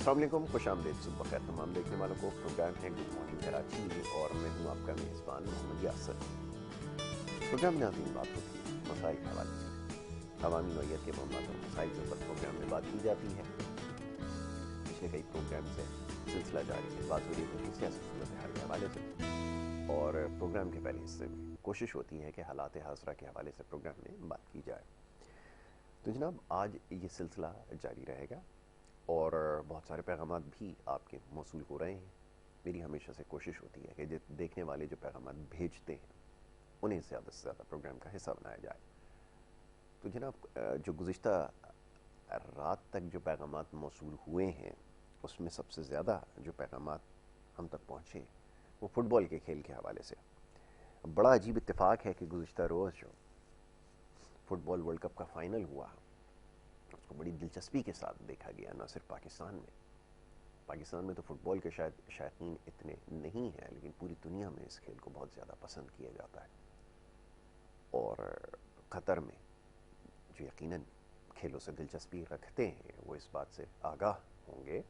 अस्सलाम वालेकुम, खुशामदीद, सुबह खैर तमाम देखने वालों को। प्रोग्राम है गुड मॉर्निंग कराची और मैं हूँ आपका मेज़बान मोहम्मद यासर। प्रोग्राम में आती बात होती है मसाइल के हवाले से, अवामी नौयत के मामलात और मसाइल के ऊपर प्रोग्राम में बात की जाती है। पिछले कई प्रोग्राम से सिलसिला जारी है, बात हो रही है सियासी सूरत हाल के हवाले से, और प्रोग्राम के पहले हिस्से में कोशिश होती है कि हालात हाज़रा के हवाले से प्रोग्राम में बात की जाए। तो जनाब, आज ये सिलसिला जारी रहेगा और बहुत सारे पैगाम भी आपके मौसूल हो रहे हैं। मेरी हमेशा से कोशिश होती है कि देखने वाले जो पैगाम भेजते हैं उन्हें ज़्यादा से ज़्यादा प्रोग्राम का हिस्सा बनाया जाए। तो जनाब, जो गुज़िश्ता रात तक जो पैगाम मौसूल हुए हैं उसमें सबसे ज़्यादा जो पैगाम हम तक पहुँचे वो फ़ुटबॉल के खेल के हवाले से। बड़ा अजीब इत्तेफाक है कि गुज़िश्ता रोज़ जो फ़ुटबॉल वर्ल्ड कप का फ़ाइनल हुआ उसको बड़ी दिलचस्पी के साथ देखा गया, न सिर्फ पाकिस्तान में तो फ़ुटबॉल के शायद शौकीन इतने नहीं हैं, लेकिन पूरी दुनिया में इस खेल को बहुत ज़्यादा पसंद किया जाता है। और क़तर में जो यकीनन खेलों से दिलचस्पी रखते हैं वो इस बात से आगाह होंगे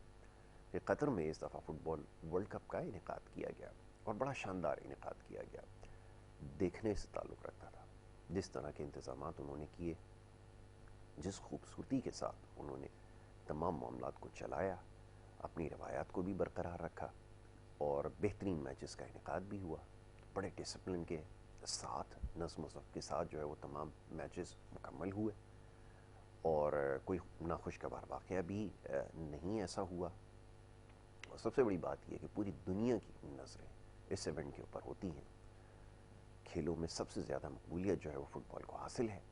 कि क़तर में इस दफ़ा फ़ुटबॉल वर्ल्ड कप का इनेकाद किया गया और बड़ा शानदार इनेकाद किया गया। देखने से ताल्लुक़ रखता था, जिस तरह के इंतज़ामात उन्होंने किए, जिस खूबसूरती के साथ उन्होंने तमाम मामलात को चलाया, अपनी रवायात को भी बरकरार रखा और बेहतरीन मैचेस का इनेकाद भी हुआ। बड़े डिसिप्लिन के साथ, नज़्म ज़ब्त के साथ जो है वो तमाम मैचेस मुकम्मल हुए और कोई नाखुशगवार वाक़या भी नहीं ऐसा हुआ। और सबसे बड़ी बात यह कि पूरी दुनिया की नज़रें इस इवेंट के ऊपर होती हैं। खेलों में सबसे ज़्यादा मकबूलियत जो है वो फ़ुटबॉल को हासिल है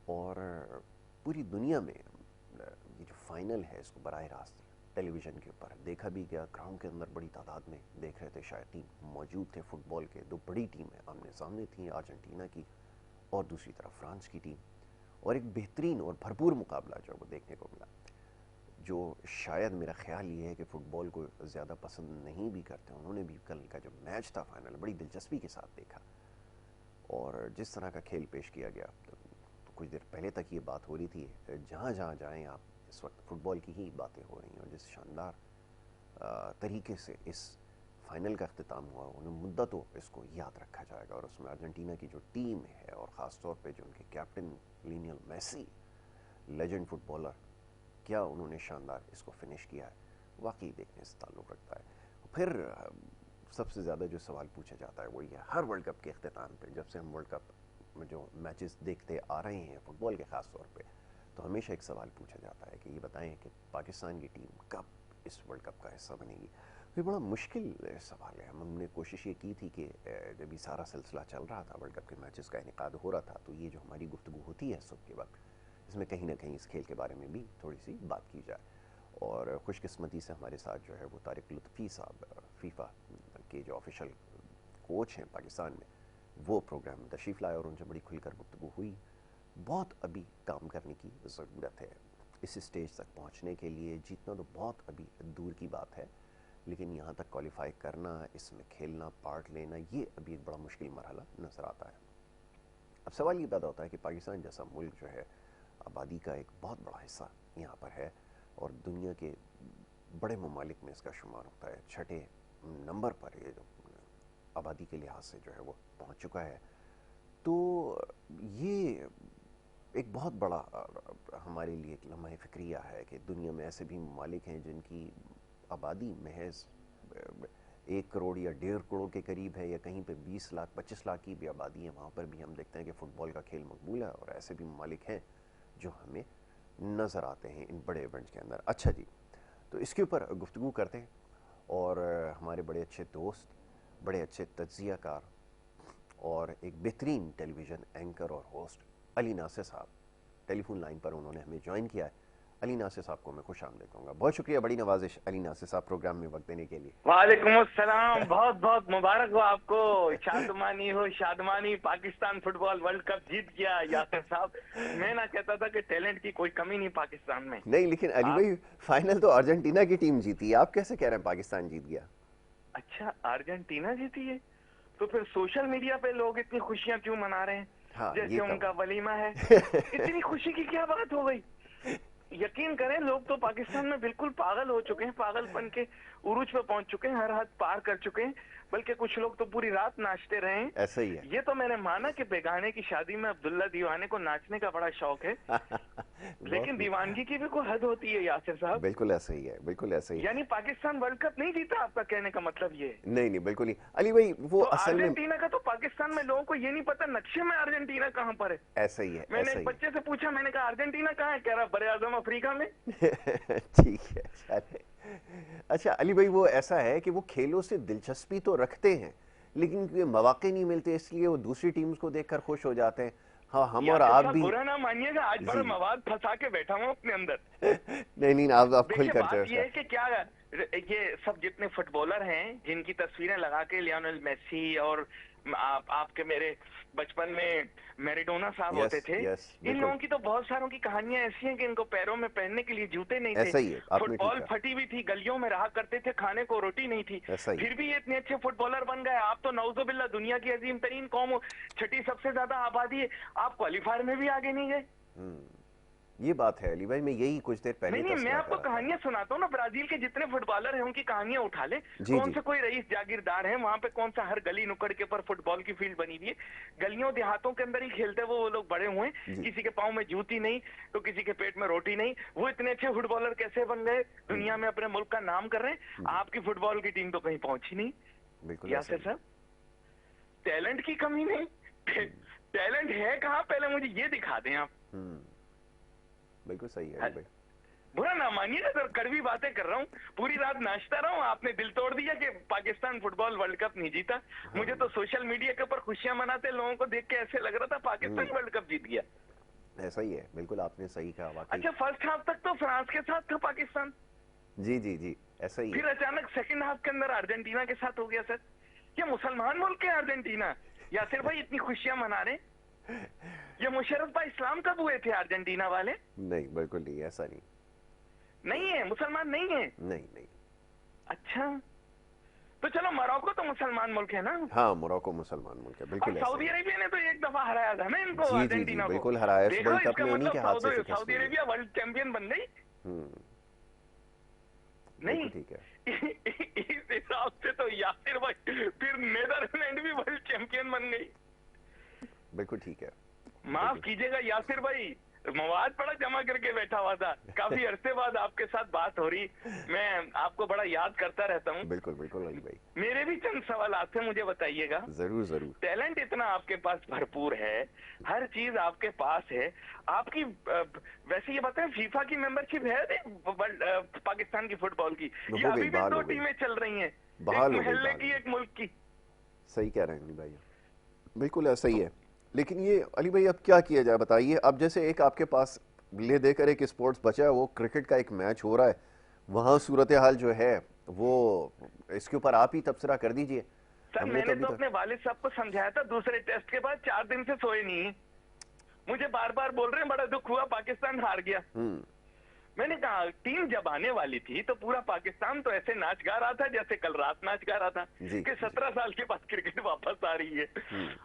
और पूरी दुनिया में ये जो फाइनल है इसको बराह रास्त टेलीविज़न के ऊपर देखा भी गया। ग्राउंड के अंदर बड़ी तादाद में देख रहे थे, शायकीन मौजूद थे। फ़ुटबॉल के दो बड़ी टीमें आमने सामने थीं, अर्जेंटीना की और दूसरी तरफ फ्रांस की टीम, और एक बेहतरीन और भरपूर मुकाबला जो है वो देखने को मिला। जो शायद मेरा ख्याल ये है कि फ़ुटबॉल को ज़्यादा पसंद नहीं भी करते, उन्होंने भी कल का जो मैच था फाइनल बड़ी दिलचस्पी के साथ देखा और जिस तरह का खेल पेश किया गया। तो कुछ देर पहले तक ये बात हो रही थी, जहाँ जहाँ जाएँ आप इस वक्त फ़ुटबॉल की ही बातें हो रही हैं और जिस शानदार तरीके से इस फाइनल का अख्तिताम हुआ, उन्हें मुद्दतों इसको याद रखा जाएगा। और उसमें अर्जेंटीना की जो टीम है और ख़ास तौर पे जो उनके captain Lionel Messi, legend footballer, क्या उन्होंने शानदार इसको फिनिश किया है, वाकई देखने से ताल्लुक़ रखता है। फिर सबसे ज़्यादा जो सवाल पूछा जाता है वो ये, हर वर्ल्ड कप के अख्तिताम पे, जब से हम वर्ल्ड कप में जो मैचेस देखते आ रहे हैं फ़ुटबॉल के ख़ास तौर पे, तो हमेशा एक सवाल पूछा जाता है कि ये बताएं कि पाकिस्तान की टीम कब इस वर्ल्ड कप का हिस्सा बनेगी। ये बड़ा मुश्किल सवाल है। हमने कोशिश ये की थी कि जब ये सारा सिलसिला चल रहा था, वर्ल्ड कप के मैचेस का इनेकाद हो रहा था, तो ये जो हमारी गुफ्तगू होती है सुबह के वक्त, इसमें कहीं ना कहीं इस खेल के बारे में भी थोड़ी सी बात की जाए। और खुशकिस्मती से हमारे साथ जो है वो तारिक लुत्फ़ी साहब, फीफा के जो ऑफिशियल कोच हैं पाकिस्तान में, वो प्रोग्राम में तशरीफ़ लाए और उनसे बड़ी खुलकर गुफ्तगू हुई। बहुत अभी काम करने की ज़रूरत है इस स्टेज तक पहुंचने के लिए। जीतना तो बहुत अभी दूर की बात है, लेकिन यहाँ तक क्वालिफाई करना, इसमें खेलना, पार्ट लेना, ये अभी एक बड़ा मुश्किल मरहला नज़र आता है। अब सवाल ये पैदा होता है कि पाकिस्तान जैसा मुल्क जो है, आबादी का एक बहुत बड़ा हिस्सा यहाँ पर है और दुनिया के बड़े ममालिक में इसका शुमार होता है। छठे नंबर पर ये जो आबादी के लिहाज से जो है वो पहुँच चुका है। तो ये एक बहुत बड़ा हमारे लिए एक लम्हा फ़िक्रिया है कि दुनिया में ऐसे भी ममालिक हैं जिनकी आबादी महज 1 करोड़ या 1.5 करोड़ के करीब है, या कहीं पे 20 लाख 25 लाख की भी आबादी है। वहाँ पर भी हम देखते हैं कि फ़ुटबॉल का खेल मकबूल है और ऐसे भी ममालिक हैं जो हमें नज़र आते हैं इन बड़े इवेंट्स के अंदर। अच्छा जी, तो इसके ऊपर गुफ्तगू करते हैं और हमारे बड़े अच्छे दोस्त, बड़े अच्छे तज्ज़ियाकार और एक बेहतरीन टेलीविज़न एंकर और होस्ट अली नासिर साहब टेलीफोन लाइन पर उन्होंने हमें ज्वाइन किया है। अली नासिर साहब को मैं खुश आमदीद कहूँगा। बहुत शुक्रिया, बड़ी नवाजिश अली नासिर साहब प्रोग्राम में वक्त देने के लिए। वालेकुम अस्सलाम, बहुत बहुत मुबारक हो आपको, शादमानी हो शादमानी। पाकिस्तान फुटबॉल वर्ल्ड कप जीत गया यासिर साहब। मैं ना कहता था कि टैलेंट की कोई कमी नहीं पाकिस्तान में। नहीं, लेकिन अली भाई फाइनल तो अर्जेंटीना की टीम जीती, आप कैसे कह रहे हैं पाकिस्तान जीत गया? अच्छा, अर्जेंटीना जीती है तो फिर सोशल मीडिया पे लोग इतनी खुशियां क्यों मना रहे हैं? हाँ, जैसे उनका वलीमा है। इतनी खुशी की क्या बात हो गई? यकीन करें, लोग तो पाकिस्तान में बिल्कुल पागल हो चुके हैं, पागलपन के उरूज पे पहुंच चुके हैं, हर हद पार कर चुके हैं। बल्कि कुछ लोग तो पूरी रात नाचते रहे हैं। ऐसा ही है। ये तो मैंने माना कि बेगाने की शादी में अब्दुल्ला दीवाने को नाचने का बड़ा शौक है। लेकिन दीवानगी की भी कोई हद होती है यासिर साहब। बिल्कुल ऐसा ही है, बिल्कुल ऐसा ही। यानी पाकिस्तान वर्ल्ड कप नहीं जीता, आपका कहने का मतलब ये? नहीं नहीं, बिल्कुल नहीं अली भाई, वो तो असल में अर्जेंटीना का तो पाकिस्तान में लोगों को ये नहीं पता नक्शे में अर्जेंटीना कहाँ पर है। ऐसा ही है। मैंने एक बच्चे से पूछा, मैंने कहा अर्जेंटीना कहाँ है? कह रहा बड़े आजम अफ्रीका में। ठीक है, चले। अच्छा अली भाई, वो ऐसा है कि वो खेलों से दिलचस्पी तो रखते हैं, लेकिन ये मौके नहीं मिलते, इसलिए वो दूसरी टीम्स को देखकर खुश हो जाते हैं। हाँ, हम और आप भी। बुरा ना मानिएगा, आज बड़ा मवाद फंसा के बैठा हूँ अपने अंदर। नहीं नहीं, आप खुल कर बात ये है कि क्या ये सब जितने फुटबॉलर हैं जिनकी तस्वीरें लगा के लियोनेल मेसी और आपके मेरे बचपन में मैराडोना साहब होते थे, इन लोगों की तो बहुत सारों की कहानियां ऐसी हैं कि इनको पैरों में पहनने के लिए जूते नहीं थे, फुटबॉल फटी हुई थी, गलियों में रहा करते थे, खाने को रोटी नहीं थी, फिर भी ये इतने अच्छे फुटबॉलर बन गए। आप तो नौजुबिल्ला दुनिया की अजीम तरीन कौम हो, छठी सबसे ज्यादा आबादी है, आप क्वालिफायर में भी आगे नहीं गए। ये बात है अली भाई, मैं यही कुछ देर पहले नहीं, मैं आपको कहानियां सुनाता हूँ ना, ब्राजील के जितने फुटबॉलर हैं उनकी कहानियां उठा ले। कौन से कोई रईस जागीरदार है वहां पे, कौन सा हर गली नुक्कड़ के ऊपर फुटबॉल की फील्ड बनी हुई है, गलियों देहातों के अंदर ही खेलते वो लोग बड़े हुए, किसी के पाँव में जूती नहीं तो किसी के पेट में रोटी नहीं। वो इतने अच्छे फुटबॉलर कैसे बन गए, दुनिया में अपने मुल्क का नाम कर रहे हैं। आपकी फुटबॉल की टीम तो कहीं पहुंची नहीं। यासिर साहब, टैलेंट की कमी नहीं, टैलेंट है कहाँ, पहले मुझे ये दिखा दें आप। बिल्कुल सही है भाई। बुरा ना मानिएगा सर, कड़वी बातें कर रहा हूँ, पूरी रात नाचता रहा हूँ, आपने दिल तोड़ दिया कि पाकिस्तान फुटबॉल वर्ल्ड कप नहीं जीता। मुझे तो सोशल मीडिया के ऊपर खुशियां मनाते लोगों को देख के ऐसे लग रहा था पाकिस्तान वर्ल्ड कप जीत गया। ऐसा ही है, बिल्कुल आपने सही कहा वाकई। अच्छा, फर्स्ट हाफ तक तो फ्रांस के साथ था पाकिस्तान। जी जी जी, ऐसा ही। फिर अचानक सेकंड हाफ के अंदर अर्जेंटीना के साथ हो गया। सर, क्या मुसलमान मुल्क है अर्जेंटीना? यासिर भाई इतनी खुशियां मना रहे, ये मुशर्रफ भाई इस्लाम कब हुए थे अर्जेंटीना वाले? नहीं, बिल्कुल नहीं, ऐसा नहीं। नहीं है, मुसलमान नहीं है। नहीं नहीं। अच्छा, तो चलो मोरक्को तो मुसलमान मुल्क है ना? हाँ, मोरक्को मुसलमान मुल्क है, बिल्कुल। सऊदी अरेबिया ने तो एक दफा हराया था ना इनको, अर्जेंटीना को। बिल्कुल हराया, वर्ल्ड कप में उन्हीं के हाथ से सऊदी अरेबिया वर्ल्ड चैंपियन बन गई। नहीं, ठीक है। इस हिसाब से तो यासिर भाई फिर नेदरलैंड भी वर्ल्ड चैंपियन बन गई। बिल्कुल ठीक है। माफ कीजिएगा यासिर भाई, मवाद बड़ा जमा करके बैठा हुआ था, काफी अरसे बाद आपके साथ बात हो रही, मैं आपको बड़ा याद करता रहता हूँ। बिल्कुल बिल्कुल अली भाई, मेरे भी चंद सवाल आपसे, मुझे बताइएगा। जरूर जरूर। टैलेंट इतना आपके पास भरपूर है, हर चीज आपके पास है, आपकी वैसे ये बताएं फीफा की मेंबरशिप है पाकिस्तान की फुटबॉल की? ये अभी भी दो टीमें चल रही हैं, एक महल्ले की एक मुल्क की। सही कह रहे हैं अली भाई, बिल्कुल ऐसा ही है। लेकिन ये अली भाई अब क्या किया जाए बताइए। अब जैसे एक आपके पास ले देकर एक स्पोर्ट्स बचा है, वो क्रिकेट का एक मैच हो रहा है, वहाँ सूरत हाल जो है वो, इसके ऊपर आप ही तबसरा कर दीजिए। सर, मैंने तो अपने वालिद साहब को समझाया था, दूसरे टेस्ट के बाद 4 दिन से सोए नहीं है, मुझे बार बार बोल रहे हैं बड़ा दुख हुआ पाकिस्तान हार गया। मैंने कहा टीम जब आने वाली थी तो पूरा पाकिस्तान तो ऐसे नाच गा रहा था जैसे कल रात नाच गा रहा था कि 17 साल के बाद क्रिकेट वापस आ रही है।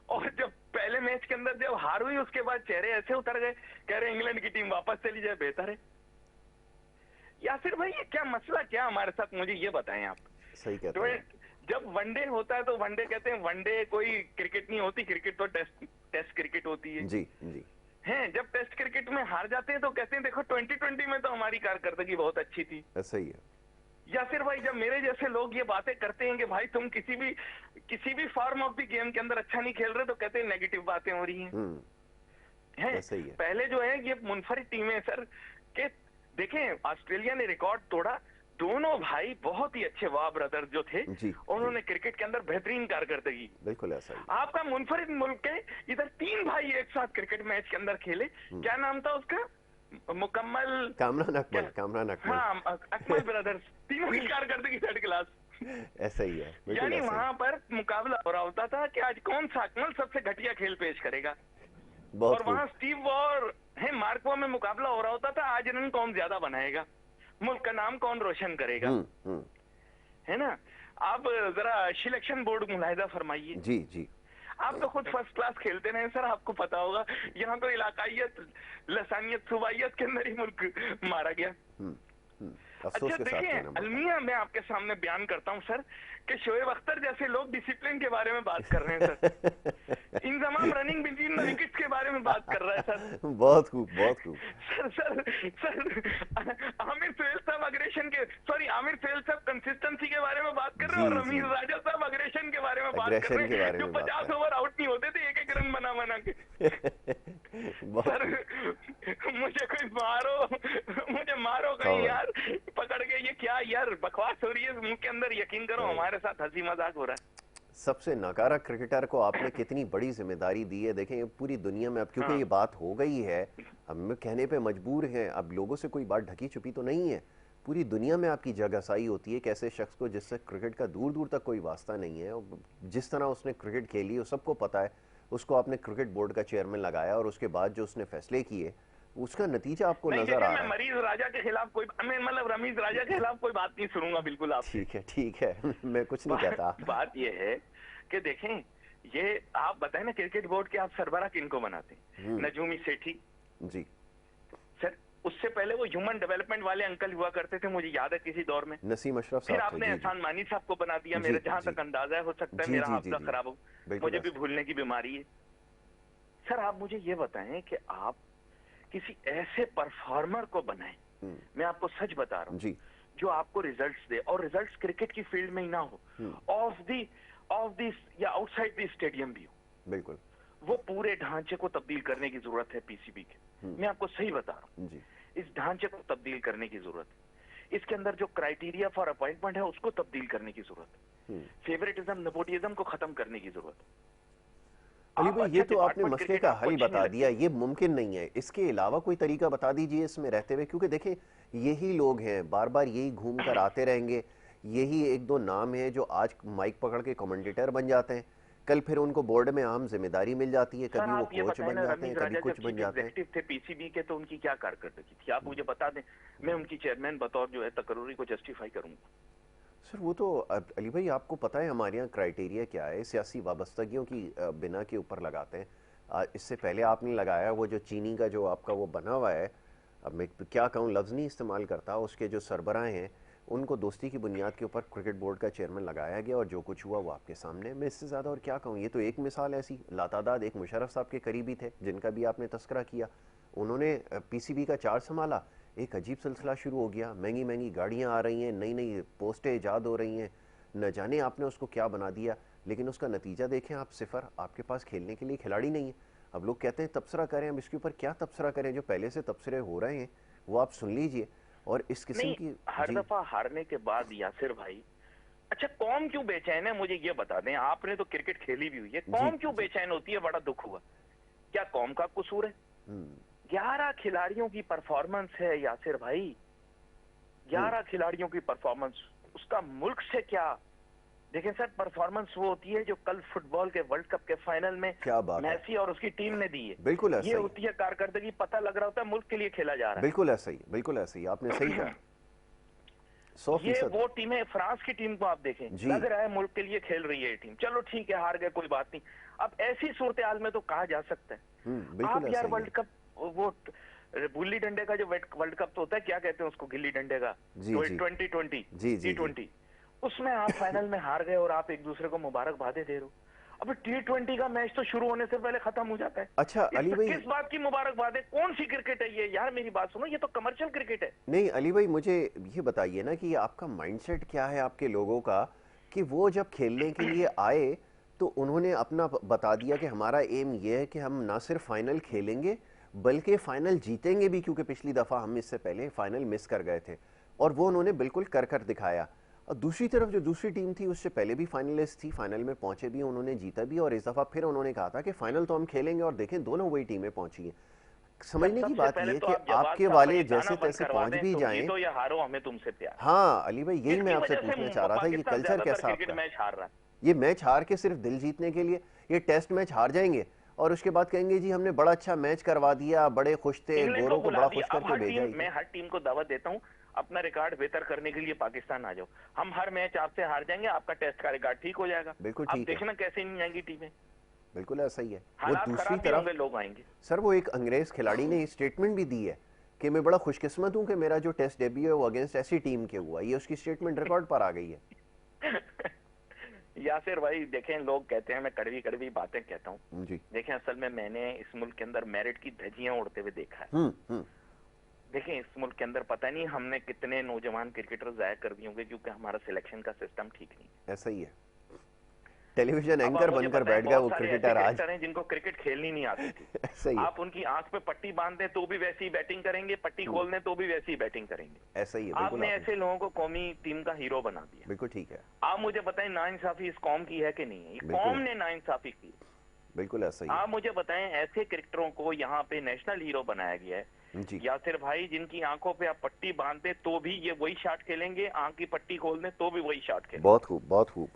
और जब पहले मैच के अंदर जब हार हुई, उसके बाद चेहरे ऐसे उतर गए, कह रहे इंग्लैंड की टीम वापस चली जाए बेहतर है। यासिर भाई, ये क्या मसला क्या हमारे साथ, मुझे ये बताएं आप। सही कहते हैं। जब वनडे होता है तो वनडे कहते हैं, वनडे कोई क्रिकेट नहीं होती, क्रिकेट तो टेस्ट क्रिकेट होती है। जी जी हैं, जब टेस्ट क्रिकेट में हार जाते हैं तो कहते हैं देखो 2020 में तो हमारी कारकर्दगी बहुत अच्छी थी। ऐसा ही है। यासिर भाई, जब मेरे जैसे लोग ये बातें करते हैं कि भाई तुम किसी भी फॉर्म ऑफ द गेम के अंदर अच्छा नहीं खेल रहे, तो कहते हैं नेगेटिव बातें हो रही हैं। ऐसा ही है। पहले जो है ये मुनफरिद टीमें सर के, देखें ऑस्ट्रेलिया ने रिकॉर्ड तोड़ा, दोनों भाई बहुत ही अच्छे वाह ब्रदर जो थे, उन्होंने क्रिकेट के अंदर बेहतरीन कारकर्दगी। बिल्कुल ऐसा ही। आपका मुनफरिद मुल्क है, इधर 3 भाई एक साथ क्रिकेट मैच के अंदर खेले, क्या नाम था उसका? मुकम्मल, कामरान अकमल। हाँ अकमल ब्रदर्स, तीनों की कारकर्दगी थर्ड क्लास। ऐसा ही है, बिल्कुल यानी ऐसा ही। वहां पर मुकाबला हो रहा होता था कि आज कौन सा अकमल सबसे घटिया खेल पेश करेगा, बहुत और खूब। वहां स्टीव और है मार्को में मुकाबला हो रहा होता था, आज रन कौन ज्यादा बनाएगा, मुल्क का नाम कौन रोशन करेगा, है ना। आप जरा सिलेक्शन बोर्ड मुलाहिदा फरमाइए। जी जी। आप तो खुद फर्स्ट क्लास खेलते रहे सर, आपको पता होगा। यहाँ तो इलाकाइयत, लसानियत, सूबाइयत के अंदर ही मुल्क मारा गया। अफसोस अच्छा के साथ देखिए कहना पड़ता है। अलमिया, मैं आपके सामने बयान करता हूँ सर कि शोएब अख्तर जैसे लोग डिसिप्लिन के बारे में बात कर रहे हैं sir, Inzamam running between the wickets के बारे में बात कर रहा है सर। बहुत खूब, बहुत खूब। Sir sir sir Aamir Sohail sahab aggression के, सॉरी आमिर सुहेल साहब कंसिस्टेंसी के बारे में बात कर रहे हैं, और रमीज राजा साहब अग्रेशन के बारे में बात कर अग्रेशन रहे के हैं, बारे जो में बात 50 कर ओवर आउट नहीं होते थे एक एक रन बना बना के। बहुत सर खूब। मुझे कोई मारो, मुझे मारो कहीं यार पकड़ के, ये क्या यार बकवास हो रही है मुंह के अंदर, यकीन करो हमारे साथ हंसी मजाक हो रहा है। सबसे नकारा क्रिकेटर को आपने कितनी बड़ी जिम्मेदारी दी है। देखें पूरी दुनिया में अब क्योंकि हाँ। ये बात हो गई है, हम कहने पे मजबूर हैं, अब लोगों से कोई बात ढकी छुपी तो नहीं है। पूरी दुनिया में आपकी जगहसाई होती है कि ऐसे शख्स को जिससे क्रिकेट का दूर दूर तक कोई वास्ता नहीं है, और जिस तरह उसने क्रिकेट खेली वो सबको पता है, उसको आपने क्रिकेट बोर्ड का चेयरमैन लगाया और उसके बाद जो उसने फैसले किए उसका नतीजा आपको नहीं नजर आ मैं रहा है। मरीज राजा के खिलाफ कोई, मैं मतलब रमीज राजा के खिलाफ कोई बात नहीं सुनूंगा बिल्कुल आपसे। ठीक है मैं कुछ नहीं कहता। बात ये है कि देखें, ये आप बताएं ना क्रिकेट बोर्ड के आप सरबराह किनको बनाते हैं? नजूमी सेठी जी सर, उससे पहले वो ह्यूमन डेवलपमेंट वाले अंकल हुआ करते थे, मुझे याद है किसी दौर में, नसीम अशरफ फिर साहब थे। आपने जी एहसान मानी साहब को बना दिया। जी, मेरे जहां जी, तक अंदाजा है, हो सकता है जी, मेरा जी, हाफिजा जी, खराब हो, बिल्कुल मुझे भी ऐसा। भूलने की बीमारी है। सर आप मुझे ये बताएं कि आप किसी ऐसे परफॉर्मर को बनाएं, मैं आपको सच बता रहा हूँ जी, जो आपको रिजल्ट्स दे, और रिजल्ट्स क्रिकेट की फील्ड में ही ना हो, ऑफ दी या आउटसाइड दी स्टेडियम भी हो, बिल्कुल। वो पूरे ढांचे को तब्दील करने की जरूरत है पीसीबी के। मैं आपको सही बता रहा हूँ, इस ढांचे को तब्दील करने की जरूरत है, इसके अंदर जो क्राइटेरिया फॉर अपॉइंटमेंट है उसको तब्दील करने की जरूरत है, फेवरेटिज्म नेपोटिज्म को खत्म करने की जरूरत है। अली भाई ये तो आपने मसले क्रिकेट का आपको हल अच्छी बता नहीं दिया, लगती। ये मुमकिन नहीं है। इसके अलावा कोई तरीका बता दीजिए इसमें रहते हुए, क्योंकि देखें यही लोग हैं, बार बार यही घूम कर आते रहेंगे, यही एक दो नाम है जो आज माइक पकड़ के कमेंटेटर बन जाते हैं, कल फिर उनको बोर्ड में आम जिम्मेदारी मिल जाती है, सर कभी वो आप ये कोच बताएं बन ना, जाते हैं, रमीज कभी राजा कुछ जब बन चीफ जाते हैं। एग्जीक्यूटिव थे पीसीबी के तो उनकी क्या कारकर्दगी थी, आप मुझे बता दें, मैं उनकी चेयरमैन बतौर जो है तकर्री को जस्टिफाई करूंगा। सर वो तो अली भाई आपको पता है हमारे यहाँ क्राइटेरिया क्या है, सियासी वाबस्तगियों की बिना के ऊपर लगाते हैं। इससे पहले आपने लगाया वो जो चीनी का जो आपका वो बना हुआ है, अब मैं क्या कहूँ, लफ्ज़ नहीं इस्तेमाल करता, उसके जो सरबराह हैं उनको दोस्ती की बुनियाद के ऊपर क्रिकेट बोर्ड का चेयरमैन लगाया गया, और जो कुछ हुआ वो आपके सामने। मैं इससे ज़्यादा और क्या कहूँ, ये तो एक मिसाल ऐसी लातादाद। एक मुशर्रफ साहब के करीबी थे जिनका भी आपने तस्करा किया, उन्होंने पीसीबी का चार्ज संभाला, एक अजीब सिलसिला शुरू हो गया, महंगी महंगी गाड़ियाँ आ रही हैं, नई नई पोस्टें ईजाद हो रही हैं, न जाने आपने उसको क्या बना दिया, लेकिन उसका नतीजा देखें आप, सिफर। आपके पास खेलने के लिए खिलाड़ी नहीं है। अब लोग कहते हैं तबसरा करें, अब इसके ऊपर क्या तबसरा करें, जो पहले से तबसरे हो रहे हैं वो आप सुन लीजिए। और इस किस्म की हर दफा हारने के बाद यासिर भाई, अच्छा कौम क्यों बेचैन है मुझे ये बता दें, आपने तो क्रिकेट खेली भी हुई है, कौम क्यों बेचैन होती है? बड़ा दुख हुआ, क्या कौम का कसूर है? 11 खिलाड़ियों की परफॉर्मेंस है यासिर भाई, 11 खिलाड़ियों की परफॉर्मेंस, उसका मुल्क से क्या? देखें सर, परफॉर्मेंस वो होती है जो कल फुटबॉल के वर्ल्ड कप के फाइनल में क्या बात है, मेसी और उसकी टीम ने दी है। बिल्कुल ऐसा ये ही, होती है कारकर्दगी, पता लग रहा होता है मुल्क के लिए खेला जा रहा है। बिल्कुल ऐसा ही, बिल्कुल ऐसा ही, आपने सही कहा, 100%। वो टीमें, फ्रांस की टीम को आप देखें, लग रहा है मुल्क के लिए खेल रही है ये टीम, चलो ठीक है हार गए कोई बात नहीं। अब ऐसी सूरत हाल में तो कहा जा सकता है आप यार वर्ल्ड कप, वो गुल्ली डंडे का जो वर्ल्ड कप तो होता है, क्या कहते हैं उसको, गिल्ली डंडे का, 2020 T20, उसमें आप फाइनल में हार गए और आप एक दूसरे को मुबारकबादें दे रहे हो। अब T20 का मैच तो शुरू होने से पहले खत्म हो जाता है। अच्छा अली भाई, किस बात की मुबारकबाद है? कौन सी क्रिकेट है ये? यार मेरी बात सुनो, ये तो कमर्शियल क्रिकेट है। नहीं अली भाई मुझे ये बताइए ना कि आपका माइंडसेट क्या है आपके लोगों का, कि वो जब खेलने के लिए आए तो उन्होंने अपना बता दिया कि हमारा एम ये है कि हम ना सिर्फ फाइनल खेलेंगे बल्कि फाइनल जीतेंगे भी, क्योंकि पिछली दफ़ा हम इससे पहले फाइनल मिस कर गए थे, और वो उन्होंने बिल्कुल कर दिखाया। और दूसरी तरफ जो दूसरी टीम थी उससे पहले भी फाइनलिस्ट थी, फाइनल में पहुंचे भी, उन्होंने जीता भी, और इस दफ़ा फिर उन्होंने कहा था कि फाइनल तो हम खेलेंगे, और देखें दोनों वही टीमें पहुंची हैं। समझने की बात ये है तो कि आप जवाब आपके का वाले वही जैसे गाना बंद तैसे करवा पहुंच दें, भी तुम जाएं। जीतो या हारो हमें तुमसे प्यार। हाँ अली भाई, यही मैं इसकी आपसे वजह से पूछना चाह रहा था, ये पाकिस्तान कल्चर ज्यादातर कैसा क्रिकेट आपका? मैच हार रहा है। ये मैच हार के सिर्फ दिल जीतने के लिए, ये टेस्ट मैच हार जाएंगे और उसके बाद कहेंगे जी हमने बड़ा अच्छा मैच करवा दिया, बड़े खुश थे, इंग्लैंड को गोरों को बुला बड़ा दिया। खुश अब करके भेजा ही मैं हर टीम को दावत देता हूँ, अपना रिकॉर्ड बेहतर करने के लिए पाकिस्तान आ जाओ। हम हर मैच आपसे हार जाएंगे, आपका टेस्ट का रिकॉर्ड ठीक हो जाएगा। बिल्कुल अब ठीक है, देखना कैसे नहीं आएंगी टीमें। बिल्कुल ऐसा ही है। वो हालात दूसरी खराब भी तरफ होंगे, लोग आएंगे। सर वो एक अंग्रेज खिलाड़ी ने स्टेटमेंट भी दी है कि मैं बड़ा खुशकिस्मत हूं कि मेरा जो टेस्ट डेब्यू है वो अगेंस्ट ऐसी टीम के हुआ, ये उसकी स्टेटमेंट रिकॉर्ड पर आ गई है। यासिर भाई देखें, लोग कहते हैं मैं कड़वी कड़वी बातें कहता हूँ जी देखें, असल में मैंने इस मुल्क के अंदर मेरिट की धज्जियां उड़ते हुए देखा है। देखें, इस मुल्क के अंदर पता नहीं हमने कितने नौजवान क्रिकेटर जाया कर दिए होंगे क्योंकि हमारा सिलेक्शन का सिस्टम ठीक नहीं। ऐसा ही है, टेलीविजन अब एंकर मुझे बनकर पता है बैठ गया वो बहुत सारे ऐसे क्रिकेटर आज। क्रिकेटर हैं जिनको क्रिकेट खेलनी नहीं आती थी। ऐसा ही है, आप उनकी आंख पे पट्टी बांध दें तो भी वैसी ही बैटिंग करेंगे, पट्टी खोल दें तो भी वैसी ही बैटिंग करेंगे। ऐसा ही है, बिल्कुल आपने ऐसे लोगों को कौमी टीम का हीरो बना दिया। बिल्कुल ठीक है, आप मुझे बताएं नाइंसाफी इस कौम की है कि नहीं है? ये बिल्कुल कौम ने नाइंसाफी की। बिल्कुल ऐसा ही है। आप मुझे बताएं ऐसे क्रिकेटरों को यहाँ पे नेशनल हीरो बनाया गया है जी यासिर भाई, जिनकी आंखों पे आप पट्टी बांध दे तो भी ये वही शॉट खेलेंगे, आंख की पट्टी खोल दे तो भी वही शॉट खेलेंगे। बहुत खूब, बहुत खूब।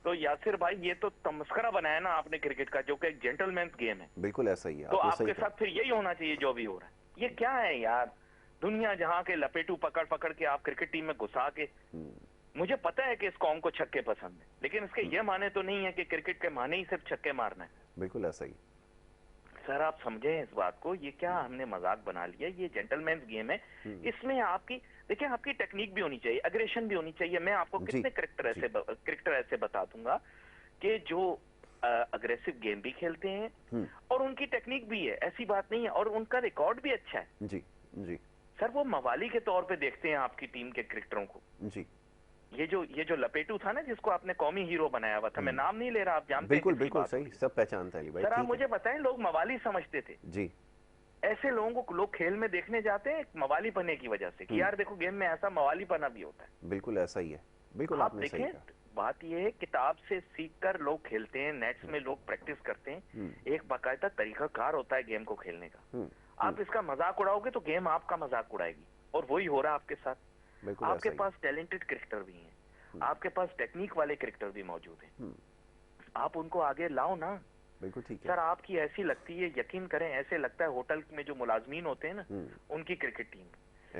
तो यासिर भाई ये तो तमस्करा बनाया ना आपने क्रिकेट का, जो कि एक जेंटलमैन गेम है। बिल्कुल ऐसा ही है, तो आपने आपके सही साथ फिर यही होना चाहिए जो भी हो रहा है। ये क्या है यार, दुनिया जहाँ के लपेटू पकड़ पकड़ के आप क्रिकेट टीम में घुसा के। मुझे पता है कि इस कौम को छक्के पसंद है, लेकिन इसके ये माने तो नहीं है कि क्रिकेट के माने ही सिर्फ छक्के मारना है। बिल्कुल ऐसा ही। सर आप समझें इस बात को, ये क्या हमने मजाक बना लिया? ये जेंटलमैन गेम है, इसमें आपकी देखिए आपकी टेक्निक भी होनी चाहिए, अग्रेशन भी होनी चाहिए। मैं आपको कितने क्रिकेटर ऐसे बता दूंगा कि जो अग्रेसिव गेम भी खेलते हैं और उनकी टेक्निक भी है, ऐसी बात नहीं है, और उनका रिकॉर्ड भी अच्छा है। जी जी सर वो मवाली के तौर पे देखते हैं आपकी टीम के क्रिकेटरों को। जी, ये जो लपेटू था ना जिसको आपने कौमी हीरो बनाया हुआ था, मैं नाम नहीं ले रहा, आप जानते हैं बिल्कुल किसकी बिल्कुल बात सही, होगी। सब पहचानता है अली भाई। सर आप मुझे बताएं, लोग मवाली समझते थे जी, ऐसे लोगों को लोग खेल में देखने जाते हैं मवाली पने की वजह से कि यार देखो गेम में ऐसा मवाली पना भी होता है। बिल्कुल ऐसा ही है, बिल्कुल आप आपने सही देखें, कहा। बात ये है किताब से सीखकर लोग खेलते हैं, नेट्स में लोग प्रैक्टिस करते हैं, एक बाकायदा तरीकाकार होता है गेम को खेलने का। आप इसका मजाक उड़ाओगे तो गेम आपका मजाक उड़ाएगी, और वही हो रहा है आपके साथ। आपके पास टैलेंटेड क्रिकेटर भी हैं, आपके पास टेक्निक वाले क्रिकेटर भी मौजूद हैं, आप उनको आगे लाओ ना। बिल्कुल ठीक है सर आपकी ऐसी लगती है, यकीन करें ऐसे लगता है होटल में जो मुलाजमीन होते हैं ना उनकी क्रिकेट टीम,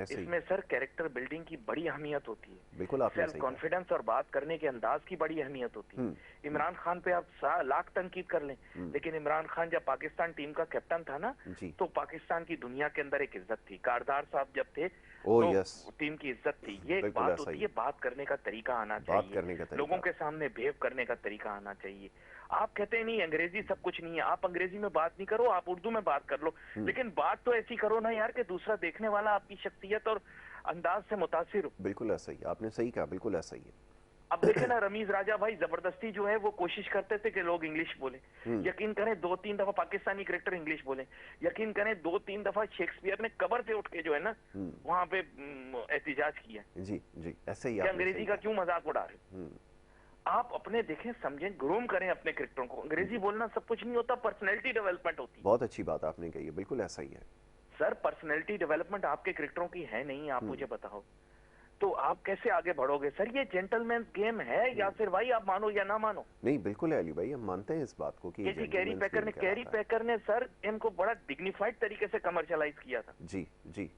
इसमें सर कैरेक्टर बिल्डिंग की बड़ी अहमियत होती है। बिल्कुल आपने सेल्फ कॉन्फिडेंस और बात करने के अंदाज की बड़ी अहमियत होती है। इमरान खान पे आप लाख तनकीद कर लें, लेकिन इमरान खान जब पाकिस्तान टीम का कैप्टन था ना तो पाकिस्तान की दुनिया के अंदर एक इज्जत थी। कारदार साहब जब थे तो टीम की इज्जत थी। ये एक बात होती है, बात करने का तरीका आना चाहिए, लोगों के सामने बिहेव करने का तरीका आना चाहिए। आप कहते हैं नहीं अंग्रेजी सब कुछ नहीं है, आप अंग्रेजी में बात नहीं करो, आप उर्दू में बात कर लो, लेकिन बात तो ऐसी करो ना यार कि दूसरा देखने वाला आपकी शख्सियत और अंदाज से मुतासिर हो। बिल्कुल ऐसा ही, आपने सही कहा, बिल्कुल ऐसा ही है। अब देखे ना रमीज राजा भाई जबरदस्ती जो है वो कोशिश करते थे कि लोग इंग्लिश बोले। यकीन करें 2-3 दफा पाकिस्तानी क्रिकेटर इंग्लिश बोले, यकीन करें 2-3 दफा शेक्सपियर ने कबर से उठ के जो है ना वहां पे एहतिजाज किया। जी जी, ऐसे ही अंग्रेजी का क्यों मजाक उड़ा रहे। आप अपने देखें, समझें, ग्रूम करें अपने क्रिकेटरों को। अंग्रेजी बोलना सब कुछ नहीं होता, पर्सनैलिटी डेवलपमेंट होती है। बहुत अच्छी बात आपने कही है, बिल्कुल ऐसा ही है सर। पर्सनैलिटी डेवलपमेंट आपके क्रिकेटरों की है नहीं, आप मुझे बताओ तो आप कैसे आगे बढ़ोगे? सर ये जेंटलमैन गेम है या फिर भाई आप मानो या ना मानो। नहीं बिल्कुल है अली भाई, हम मानते हैं इस बात को कि कैरी पैकर ने सर इनको बड़ा डिग्निफाइड तरीके से कमर्शियलाइज किया था। जी जी,